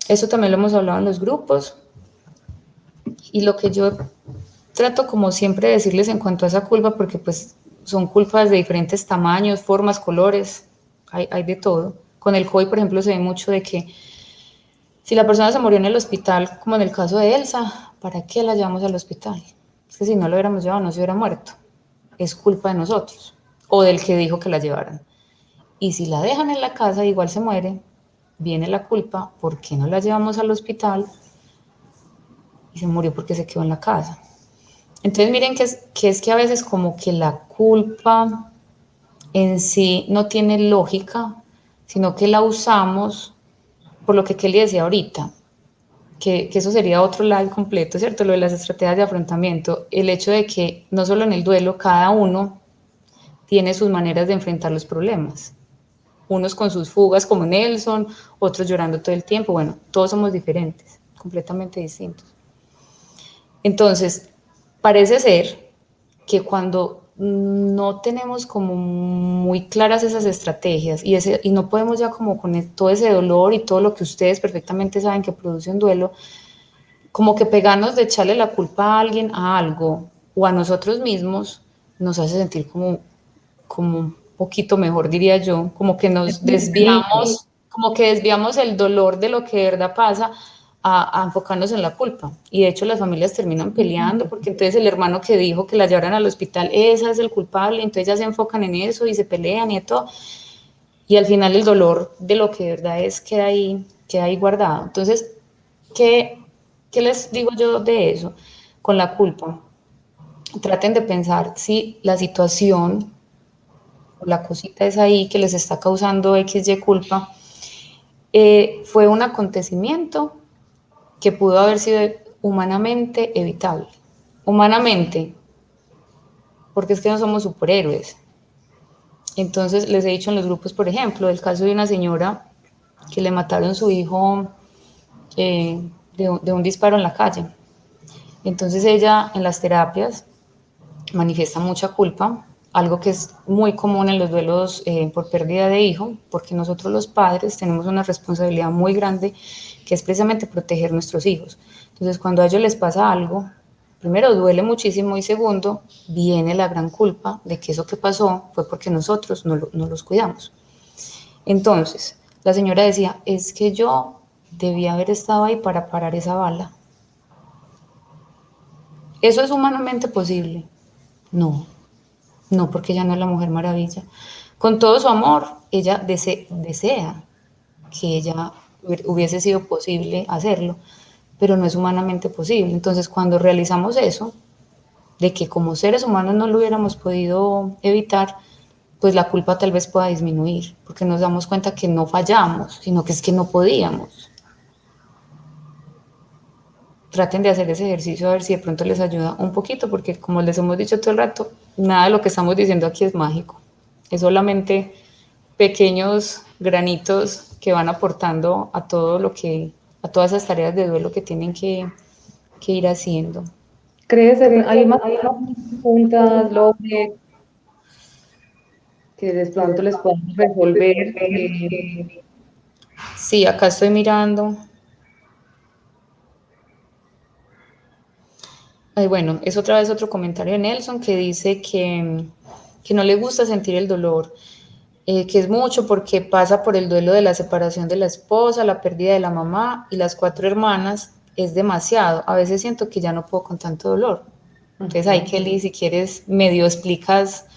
A: Eso también lo hemos hablado en los grupos y lo que yo trato como siempre de decirles en cuanto a esa culpa, porque pues son culpas de diferentes tamaños, formas, colores, hay de todo. Con el COVID, por ejemplo, se ve mucho de que si la persona se murió en el hospital, como en el caso de Elsa, ¿para qué la llevamos al hospital? Es que si no lo hubiéramos llevado, no se hubiera muerto. Es culpa de nosotros o del que dijo que la llevaran. Y si la dejan en la casa, igual se muere, viene la culpa, ¿por qué no la llevamos al hospital? Y se murió porque se quedó en la casa. Entonces miren que a veces como que la culpa en sí no tiene lógica, sino que la usamos por lo que Kelly decía ahorita, que eso sería otro live completo, ¿cierto? Lo de las estrategias de afrontamiento, el hecho de que no solo en el duelo, cada uno tiene sus maneras de enfrentar los problemas. Unos con sus fugas como Nelson, otros llorando todo el tiempo, bueno, todos somos diferentes, completamente distintos. Entonces, parece ser que cuando no tenemos como muy claras esas estrategias y no podemos ya como con todo ese dolor y todo lo que ustedes perfectamente saben que produce un duelo, como que pegarnos de echarle la culpa a alguien, a algo, o a nosotros mismos, nos hace sentir como un poquito mejor, diría yo, como que nos desviamos, como que desviamos el dolor de lo que de verdad pasa a enfocarnos en la culpa. Y de hecho las familias terminan peleando porque entonces el hermano que dijo que la llevaran al hospital, ese es el culpable, entonces ya se enfocan en eso y se pelean y todo. Y al final el dolor de lo que de verdad es queda ahí guardado. Entonces, ¿qué les digo yo de eso? Con la culpa. Traten de pensar si la situación o la cosita es ahí que les está causando XY culpa, fue un acontecimiento que pudo haber sido humanamente evitable. Humanamente, porque es que no somos superhéroes. Entonces les he dicho en los grupos, por ejemplo, el caso de una señora que le mataron a su hijo de un disparo en la calle. Entonces ella en las terapias manifiesta mucha culpa, algo que es muy común en los duelos por pérdida de hijo, porque nosotros los padres tenemos una responsabilidad muy grande que es precisamente proteger nuestros hijos. Entonces cuando a ellos les pasa algo, primero duele muchísimo y segundo viene la gran culpa de que eso que pasó fue porque nosotros no los cuidamos. Entonces la señora decía, es que yo debía haber estado ahí para parar esa bala. ¿Eso es humanamente posible? No, no, porque ella no es la Mujer Maravilla. Con todo su amor, ella desea que ella hubiese sido posible hacerlo, pero no es humanamente posible. Entonces, cuando realizamos eso, de que como seres humanos no lo hubiéramos podido evitar, pues la culpa tal vez pueda disminuir, porque nos damos cuenta que no fallamos, sino que es que no podíamos. Traten de hacer ese ejercicio a ver si de pronto les ayuda un poquito, porque como les hemos dicho todo el rato, nada de lo que estamos diciendo aquí es mágico. Es solamente pequeños granitos que van aportando a todo lo que, a todas esas tareas de duelo que tienen que ir haciendo.
B: ¿Crees que hay más preguntas, Lore, que de pronto les podamos resolver?
A: Sí, acá estoy mirando. Ay, bueno, es otra vez otro comentario de Nelson que dice que no le gusta sentir el dolor, que es mucho porque pasa por el duelo de la separación de la esposa, la pérdida de la mamá y las 4 hermanas, es demasiado. A veces siento que ya no puedo con tanto dolor. Entonces ahí, Kelly, si quieres, medio explicas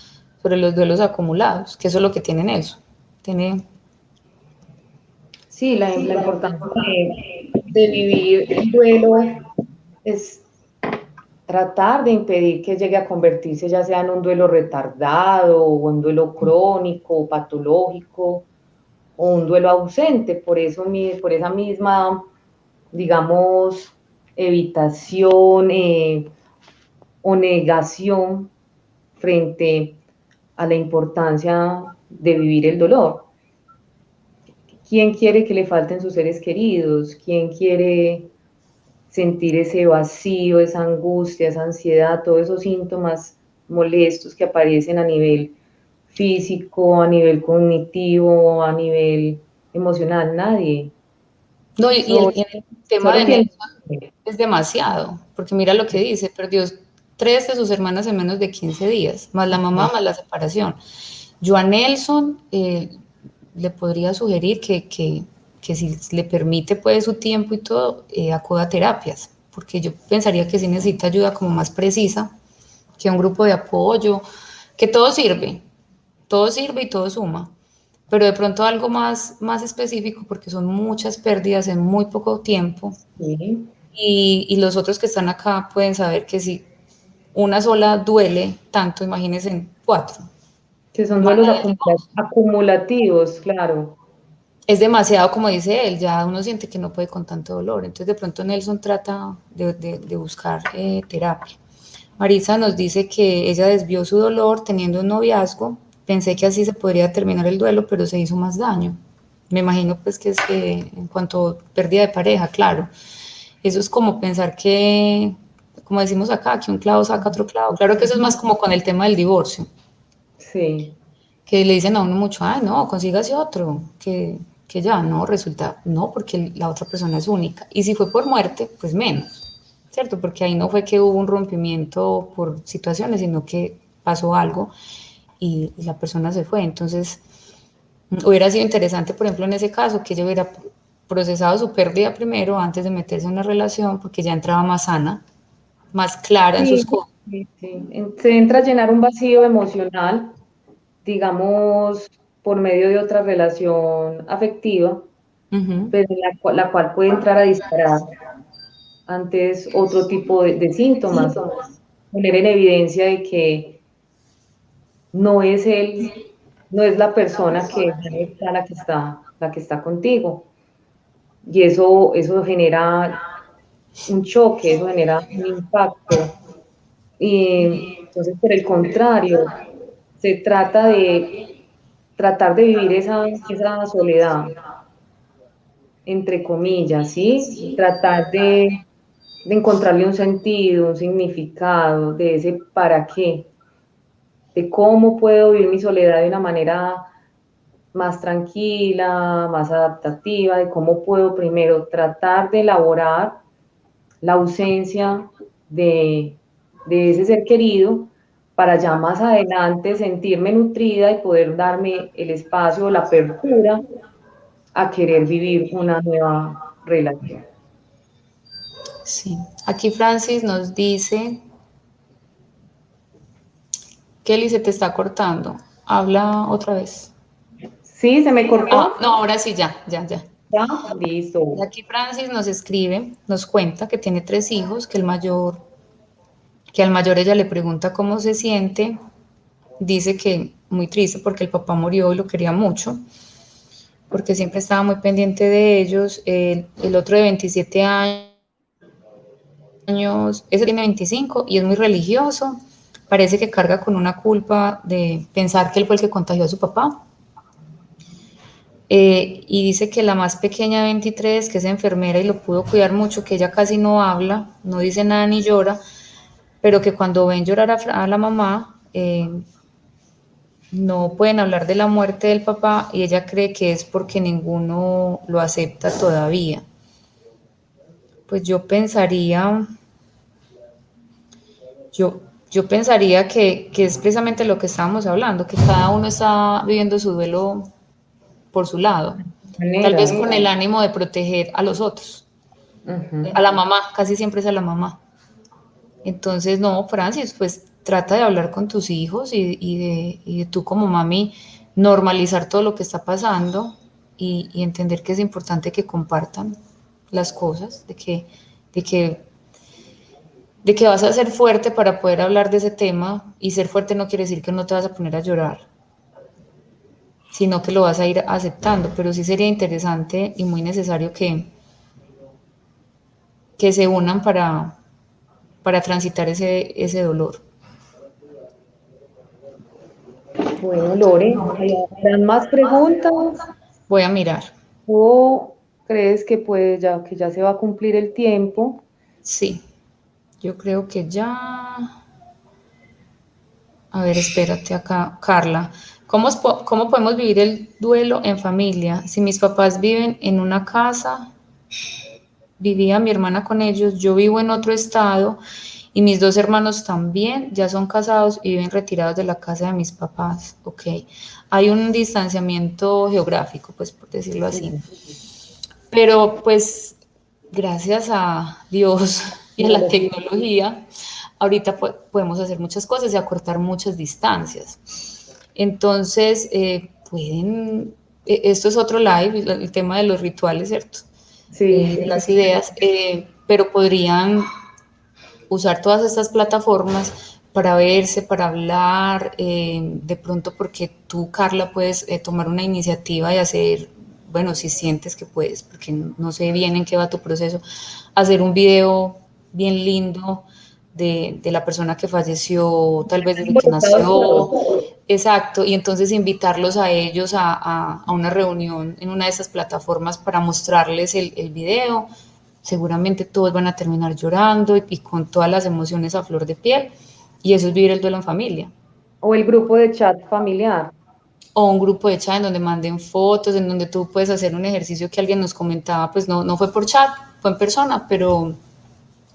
A: sobre los duelos acumulados, que eso es lo que tiene Nelson. Tiene...
B: Sí, la importancia de vivir el duelo es tratar de impedir que llegue a convertirse ya sea en un duelo retardado o un duelo crónico o patológico o un duelo ausente. Por eso, por esa misma, digamos, evitación o negación frente a la importancia de vivir el dolor. ¿Quién quiere que le falten sus seres queridos? ¿Quién quiere sentir ese vacío, esa angustia, esa ansiedad, todos esos síntomas molestos que aparecen a nivel físico, a nivel cognitivo, a nivel emocional? Nadie.
A: No,
B: Solo,
A: y el tema
B: solo
A: de
B: quien...
A: Nelson es demasiado, porque mira lo que dice, perdió 3 de sus hermanas en menos de 15 días, más la mamá, más la separación. Yo a Nelson le podría sugerir que si le permite pues su tiempo y todo, acuda a terapias, porque yo pensaría que sí necesita ayuda como más precisa, que un grupo de apoyo, que todo sirve y todo suma, pero de pronto algo más específico, porque son muchas pérdidas en muy poco tiempo,
B: Sí,
A: y los otros que están acá pueden saber que si una sola duele tanto, imagínense en 4.
B: que son
A: Más
B: duelos
A: la del divorcio.
B: acumulativos, claro.
A: Es demasiado, como dice él, ya uno siente que no puede con tanto dolor. Entonces, de pronto Nelson trata de buscar terapia. Marisa nos dice que ella desvió su dolor teniendo un noviazgo. Pensé que así se podría terminar el duelo, pero se hizo más daño. Me imagino pues que es en cuanto a pérdida de pareja, claro. Eso es como pensar que, como decimos acá, que un clavo saca otro clavo. Claro que eso es más como con el tema del divorcio,
B: Sí.
A: que le dicen a uno mucho, ay, no, consígase otro, que ya, no, resulta, no, porque la otra persona es única. Y si fue por muerte, pues menos. ¿cierto? Porque ahí no fue que hubo un rompimiento por situaciones, sino que pasó algo y la persona se fue. Entonces, hubiera sido interesante, por ejemplo, en ese caso, que ella hubiera procesado su pérdida primero antes de meterse en una relación, porque ya entraba más sana, más clara en sus
B: Sí,
A: cosas.
B: sí, sí. Se entra a llenar un vacío emocional, digamos, por medio de otra relación afectiva,
A: Ujú.
B: pero la cual puede entrar a disparar antes otro tipo de síntomas, poner en evidencia de que no es él, no es la persona que ya no está la que está contigo. Y eso genera un choque, eso genera un impacto. Y entonces, por el contrario, se trata de tratar de vivir esa soledad, entre comillas, ¿sí? Tratar de encontrarle un sentido, un significado, de ese para qué, de cómo puedo vivir mi soledad de una manera más tranquila, más adaptativa, de cómo puedo primero tratar de elaborar la ausencia de ese ser querido para ya más adelante sentirme nutrida y poder darme el espacio, la apertura a querer vivir una nueva relación.
A: Sí. Aquí Francis nos dice, Kelly se te está cortando. Habla otra vez.
B: Sí, se me
A: Ah,
B: cortó.
A: no, ahora sí, ya, ya, ya.
B: Ya, listo.
A: Y aquí Francis nos escribe, nos cuenta que tiene 3 hijos, que al mayor ella le pregunta cómo se siente, dice que muy triste porque el papá murió y lo quería mucho, porque siempre estaba muy pendiente de ellos. El otro de 27 años, ese tiene 25 y es muy religioso. Parece que carga con una culpa de pensar que él fue el que contagió a su papá. Y dice que la más pequeña de 23, que es enfermera y lo pudo cuidar mucho, que ella casi no habla, no dice nada ni llora, pero que cuando ven llorar a la mamá, no pueden hablar de la muerte del papá y ella cree que es porque ninguno lo acepta todavía. Pues yo, yo pensaría que es precisamente lo que estábamos hablando, que cada uno está viviendo su duelo por su lado, tal
B: Manera.
A: vez con el ánimo de proteger a los otros,
B: Ujú.
A: a la mamá, casi siempre es a la mamá. Entonces, no, Francis, pues trata de hablar con tus hijos y de tú como mami normalizar todo lo que está pasando y entender que es importante que compartan las cosas, de que, de que vas a ser fuerte para poder hablar de ese tema y ser fuerte no quiere decir que no te vas a poner a llorar, sino que lo vas a ir aceptando, pero sí sería interesante y muy necesario que se unan para transitar ese dolor.
B: Bueno, Lore, ¿habrán más preguntas
A: Voy a mirar.
B: o crees que pues ya que ya se va a cumplir el tiempo?
A: Sí, yo creo que ya. A ver, espérate acá, Carla. ¿Cómo podemos vivir el duelo en familia? Si mis papás viven en una casa, vivía mi hermana con ellos, yo vivo en otro estado y mis 2 hermanos también ya son casados y viven retirados de la casa de mis papás. Ok. Hay un distanciamiento geográfico, pues por decirlo así.
B: Sí,
A: Pero pues gracias a Dios y a la tecnología, ahorita podemos hacer muchas cosas y acortar muchas distancias. Entonces, esto es otro live, el tema de los rituales, ¿cierto?
B: sí,
A: Las ideas, pero podrían usar todas estas plataformas para verse, para hablar, de pronto porque tú, Carla, puedes tomar una iniciativa y hacer, bueno, si sientes que puedes, porque no sé bien en qué va tu proceso, hacer un video bien lindo de la persona que falleció, tal vez desde que
B: involucrados
A: nació,
B: todos.
A: exacto, y entonces invitarlos a ellos a una reunión en una de esas plataformas para mostrarles el video. Seguramente todos van a terminar llorando y con todas las emociones a flor de piel, y eso es vivir el duelo en familia.
B: O el grupo de chat familiar.
A: O un grupo de chat en donde manden fotos, en donde tú puedes hacer un ejercicio que alguien nos comentaba, pues no fue por chat, fue en persona, pero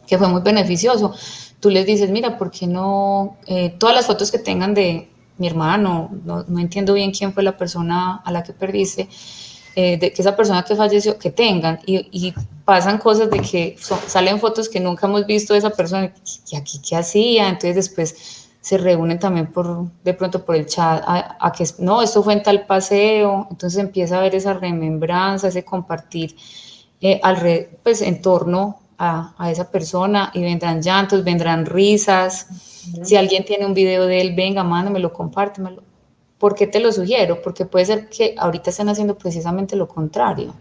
A: que fue muy beneficioso. Tú les dices, mira, ¿por qué no? Todas las fotos que tengan de mi hermano, no entiendo bien quién fue la persona a la que perdiste, de que esa persona que falleció, que tengan, y pasan cosas de que salen fotos que nunca hemos visto de esa persona, y aquí qué hacía, entonces después se reúnen también de pronto por el chat, a que no, esto fue en tal paseo, entonces empieza a ver esa remembranza, ese compartir pues en torno a esa persona, y vendrán llantos, vendrán risas. Si alguien tiene un video de él, venga, mándamelo, compártemelo. ¿Por qué te lo sugiero? Porque puede ser que ahorita estén haciendo precisamente lo contrario.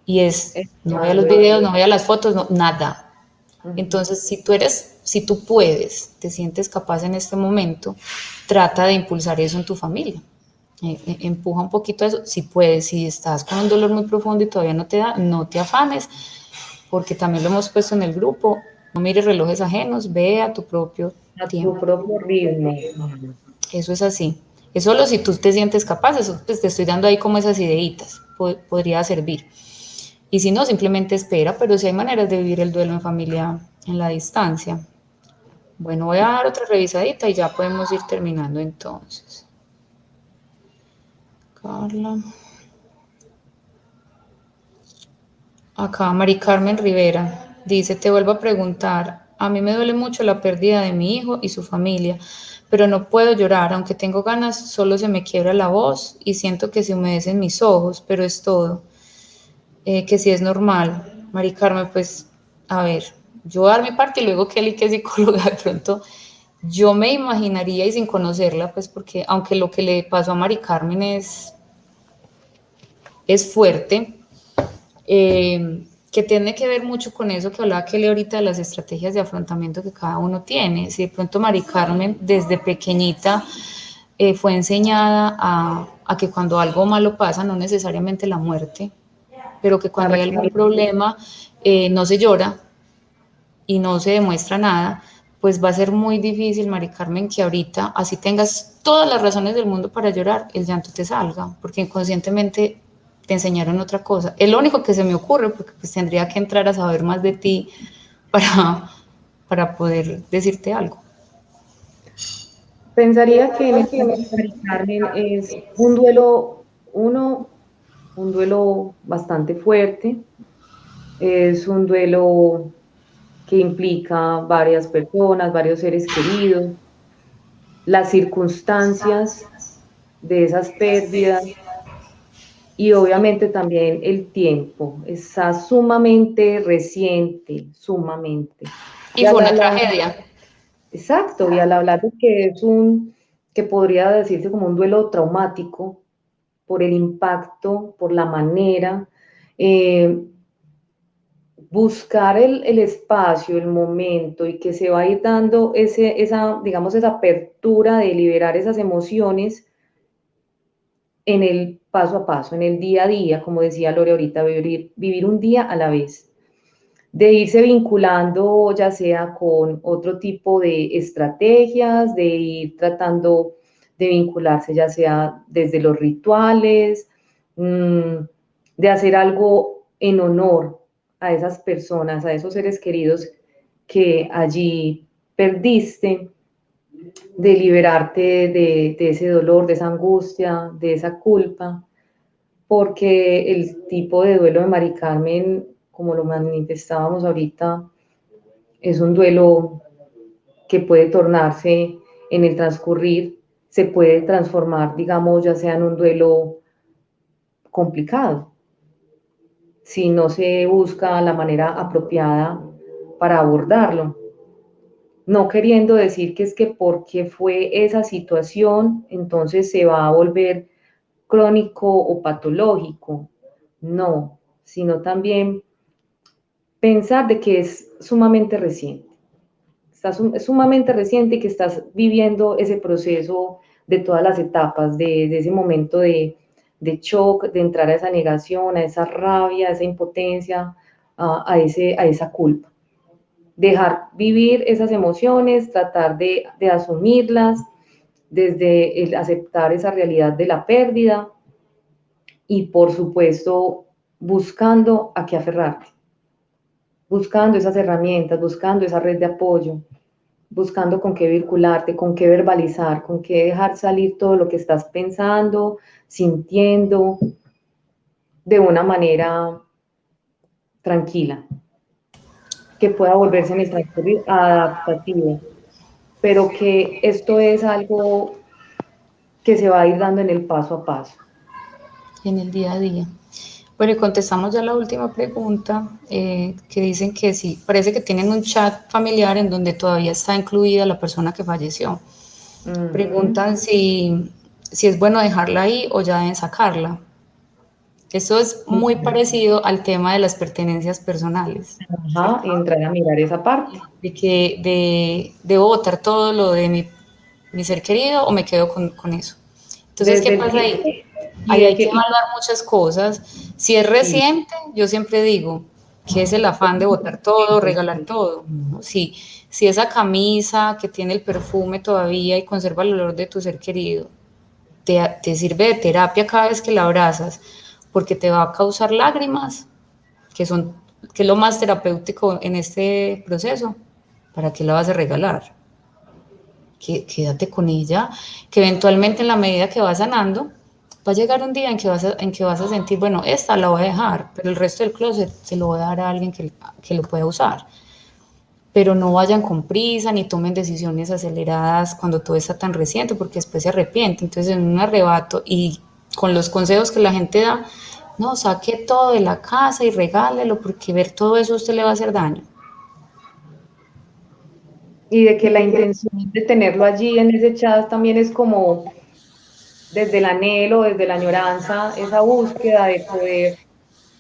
A: Y es, no vea los
B: Esperando eso.
A: videos, no vea las fotos, no, nada.
B: Ujú.
A: Entonces, si tú puedes, te sientes capaz en este momento, trata de impulsar eso en tu familia. Empuja un poquito eso, si puedes, si estás con un dolor muy profundo y todavía no te da, no te afanes, porque también lo hemos puesto en el grupo, no mires relojes ajenos, ve a tu propio
B: A tu
A: tiempo.
B: propio ritmo. Ujú.
A: Eso es así. Es solo si tú te sientes capaz, eso pues te estoy dando ahí como esas ideitas, podría servir. Y si no, simplemente espera, pero sí hay maneras de vivir el duelo en familia en la distancia. Bueno, voy a dar otra revisadita y ya podemos ir terminando entonces. Carla. Acá Mari Carmen Rivera dice, te vuelvo a preguntar, a mí me duele mucho la pérdida de mi hijo y su familia, pero no puedo llorar, aunque tengo ganas, solo se me quiebra la voz y siento que se humedecen mis ojos, pero es todo. Que si es normal. Mari Carmen, pues, a ver, yo voy a dar mi parte y luego Kelly, que es psicóloga, de pronto, yo me imaginaría y sin conocerla, pues, porque aunque lo que le pasó a Mari Carmen es fuerte, que tiene que ver mucho con eso que hablaba Kelly ahorita de las estrategias de afrontamiento que cada uno tiene. Si de pronto Mari Carmen desde pequeñita fue enseñada a que cuando algo malo pasa, no necesariamente la muerte, pero que
B: La
A: cuando hay algún
B: resiliencia.
A: problema no se llora y no se demuestra nada, pues va a ser muy difícil, Mari Carmen, que ahorita, así tengas todas las razones del mundo para llorar, el llanto te salga, porque inconscientemente te enseñaron otra cosa. Es lo único que se me ocurre, porque pues tendría que entrar a saber más de ti para, para poder decirte algo.
B: Pensaría que en el caso de Mari Carmen es un duelo, un duelo bastante fuerte, es un duelo que implica varias personas, varios seres queridos, las circunstancias de esas pérdidas y obviamente también el tiempo. Está sumamente reciente, sumamente.
A: Y
B: Y
A: fue
B: al
A: una
B: hablar,
A: tragedia.
B: exacto, y al hablar de que es que podría decirse como un duelo traumático por el impacto, por la manera, eh, buscar el espacio, el momento y que se va a ir dando digamos, esa apertura de liberar esas emociones en el paso a paso, en el día a día, como decía Lore ahorita, vivir un día a la vez, de irse vinculando ya sea con otro tipo de estrategias, de ir tratando de vincularse ya sea desde los rituales, de hacer algo en honor a esas personas, a esos seres queridos que allí perdiste, de liberarte de ese dolor, de esa angustia, de esa culpa, porque el tipo de duelo de Mari Carmen, como lo manifestábamos ahorita, es un duelo que puede tornarse en el transcurrir, se puede transformar, digamos, ya sea en un duelo complicado, si no se busca la manera apropiada para abordarlo. No queriendo decir que es que porque fue esa situación, entonces se va a volver crónico o patológico. No, sino también pensar de que es sumamente reciente. Es sumamente reciente y que estás viviendo ese proceso de todas las etapas, de ese momento de shock, de entrar a esa negación, a esa rabia, a esa impotencia, a esa culpa. Dejar vivir esas emociones, tratar de asumirlas, desde el aceptar esa realidad de la pérdida y por supuesto buscando a qué aferrarte, buscando esas herramientas, buscando esa red de apoyo, buscando con qué vincularte, con qué verbalizar, con qué dejar salir todo lo que estás pensando, sintiendo, de una manera tranquila, que pueda volverse en el transcurrir adaptativo, pero que esto es algo que se va a ir dando en el paso a paso.
A: en el día a día. Bueno, y contestamos ya la última pregunta, que dicen que sí, parece que tienen un chat familiar en donde todavía está incluida la persona que falleció. Preguntan si es bueno dejarla ahí o ya deben sacarla. Eso es muy parecido al tema de las pertenencias personales,
B: Ajá,
A: ¿cierto?
B: y entrar a mirar esa parte.
A: De que debo botar todo lo de mi ser querido o me quedo con eso. Entonces, ¿qué
B: Desde el
A: pasa
B: tiempo
A: ahí?
B: y
A: Ahí
B: de
A: hay que
B: que
A: evaluar muchas cosas. Si es
B: sí,
A: reciente, yo siempre digo que es el afán de botar todo, regalar todo, ¿no? Si esa camisa que tiene el perfume todavía y conserva el olor de tu ser querido, te sirve de terapia cada vez que la abrazas, porque te va a causar lágrimas, que son, que es lo más terapéutico en este proceso, ¿para qué la vas a regalar? Quédate con ella, que eventualmente en la medida que vas sanando, va a llegar un día en que vas a sentir, bueno, esta la voy a dejar, pero el resto del closet se lo voy a dar a alguien que lo pueda usar. Pero no vayan con prisa ni tomen decisiones aceleradas cuando todo está tan reciente, porque después se arrepiente. Entonces, en un arrebato y con los consejos que la gente da, no, saque todo de la casa y regálelo, porque ver todo eso a usted le va a hacer daño.
B: y de que la intención de tenerlo allí en ese chat también es como desde el anhelo, desde la añoranza, esa búsqueda de poder,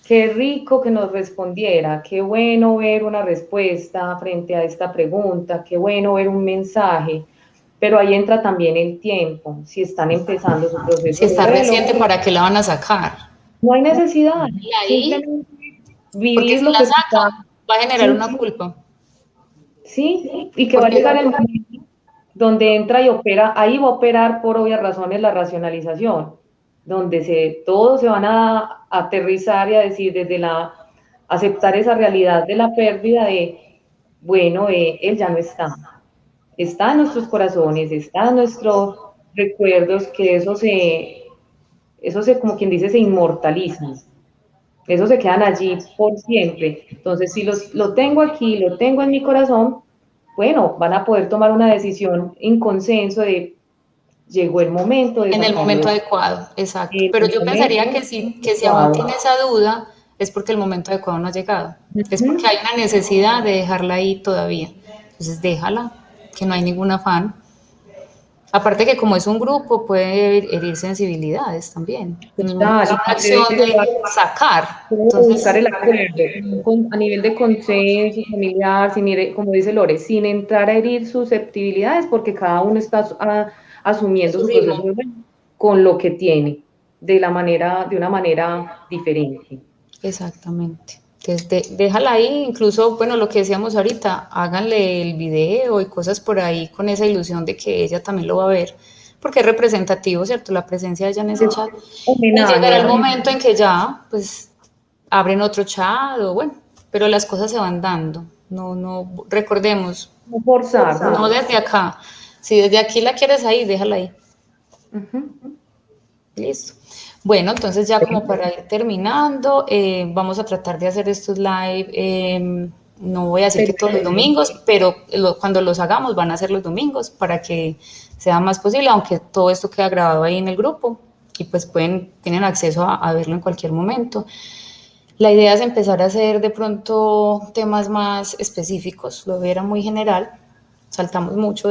B: qué rico que nos respondiera, qué bueno ver una respuesta frente a esta pregunta, qué bueno ver un mensaje, pero ahí entra también el tiempo, si están empezando su
A: Si
B: proceso de
A: está
B: duelo,
A: reciente, ¿para qué la van a sacar?
B: no hay necesidad,
A: Y ahí,
B: simplemente
A: porque
B: vivir
A: si
B: lo
A: la
B: que está,
A: sacan, va a generar
B: sí,
A: una culpa.
B: sí, y que va a
A: Porque
B: llegar el momento donde entra y opera, ahí va a operar por obvias razones la racionalización, donde todos se van a aterrizar y a decir desde aceptar esa realidad de la pérdida de, bueno, él ya no está en nuestros corazones, está en nuestros recuerdos, que eso se, como quien dice, se inmortalizan. Esos se quedan allí por siempre. Entonces, si lo tengo aquí, lo tengo en mi corazón, bueno, van a poder tomar una decisión en consenso de llegó el momento de
A: en el
B: sacarlo
A: momento adecuado, exacto.
B: en
A: Pero
B: el
A: yo pensaría
B: momento
A: que si aún
B: adecuado.
A: tiene esa duda, es porque el momento adecuado no ha llegado. Es porque
B: Ujú.
A: hay una necesidad de dejarla ahí todavía. Entonces déjala, que no hay ningún afán. Aparte que como es un grupo, puede herir sensibilidades también. No
B: Total,
A: es
B: y
A: una
B: que debe
A: acción de sacar.
B: buscar
A: Entonces,
B: el acuerdo a nivel de consenso familiar, como dice Lore, sin entrar a herir susceptibilidades, porque cada uno está
A: es
B: asumiendo
A: su
B: su proceso
A: ritmo.
B: de duelo con lo que tiene, de una manera diferente.
A: Exactamente. Entonces, déjala ahí, incluso, bueno, lo que decíamos ahorita, háganle el video y cosas por ahí con esa ilusión de que ella también lo va a ver, porque es representativo, ¿cierto? La presencia de ella en ese
B: Es
A: chat. Y llegará el
B: homenaje,
A: momento en que ya, pues, abren otro chat o bueno, pero las cosas se van dando. No, no, recordemos,
B: no forzar.
A: no desde acá. Si desde aquí la quieres ahí, déjala ahí.
B: Ujú.
A: Listo. Bueno, entonces ya como para ir terminando, vamos a tratar de hacer estos live. No voy a decir que todos los
B: Perfecto.
A: domingos, pero cuando los hagamos van a ser los domingos para que sea más posible, aunque todo esto queda grabado ahí en el grupo y pues tienen acceso a verlo en cualquier momento. La idea es empezar a hacer de pronto temas más específicos, lo era muy general, saltamos mucho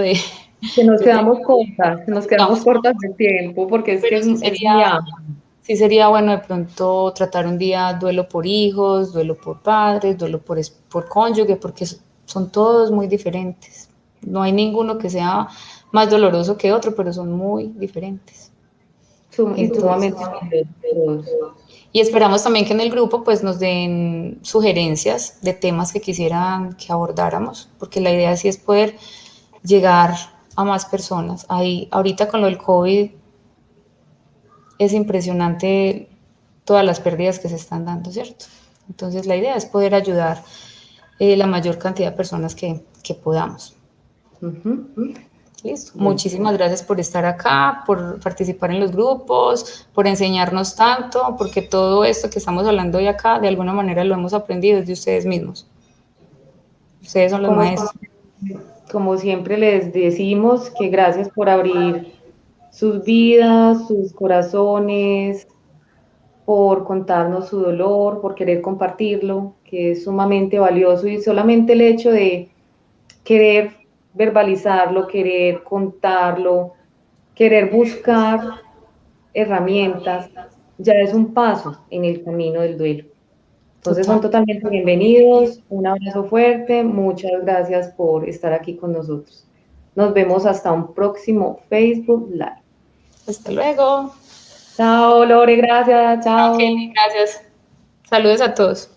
B: Que nos
A: de tema,
B: quedamos cortas, que nos quedamos
A: digamos,
B: cortas de tiempo, porque es que
A: pero
B: es muy amplio.
A: sí sería bueno de pronto tratar un día duelo por hijos, duelo por padres, duelo por cónyuge, porque son todos muy diferentes. No hay ninguno que sea más doloroso que otro, pero son muy diferentes.
B: Y
A: Entonces,
B: sumamente valiosos.
A: y esperamos también que en el grupo pues nos den sugerencias de temas que quisieran que abordáramos, porque la idea sí es poder llegar a más personas. Ahí, ahorita con lo del COVID es impresionante todas las pérdidas que se están dando, ¿cierto? Entonces la idea es poder ayudar. la mayor cantidad de personas que podamos. Listo.
B: Bueno.
A: Muchísimas gracias por estar acá, por participar en los grupos, por enseñarnos tanto, porque todo esto que estamos hablando hoy acá, de alguna manera lo hemos aprendido de ustedes mismos. Ustedes son los
B: Como,
A: maestros.
B: como siempre les decimos, que gracias por abrir sus vidas, sus corazones, por contarnos su dolor, por querer compartirlo, que es sumamente valioso, y solamente el hecho de querer verbalizarlo, querer contarlo, querer buscar herramientas, ya es un paso en el camino del duelo. Entonces son
A: Total.
B: totalmente bienvenidos, un abrazo fuerte, muchas gracias por estar aquí con nosotros. Nos vemos hasta un próximo Facebook Live.
A: Hasta luego.
B: Chao, Lore, gracias,
A: Chao, Kelly,
B: chao.
A: gracias. Saludos a todos.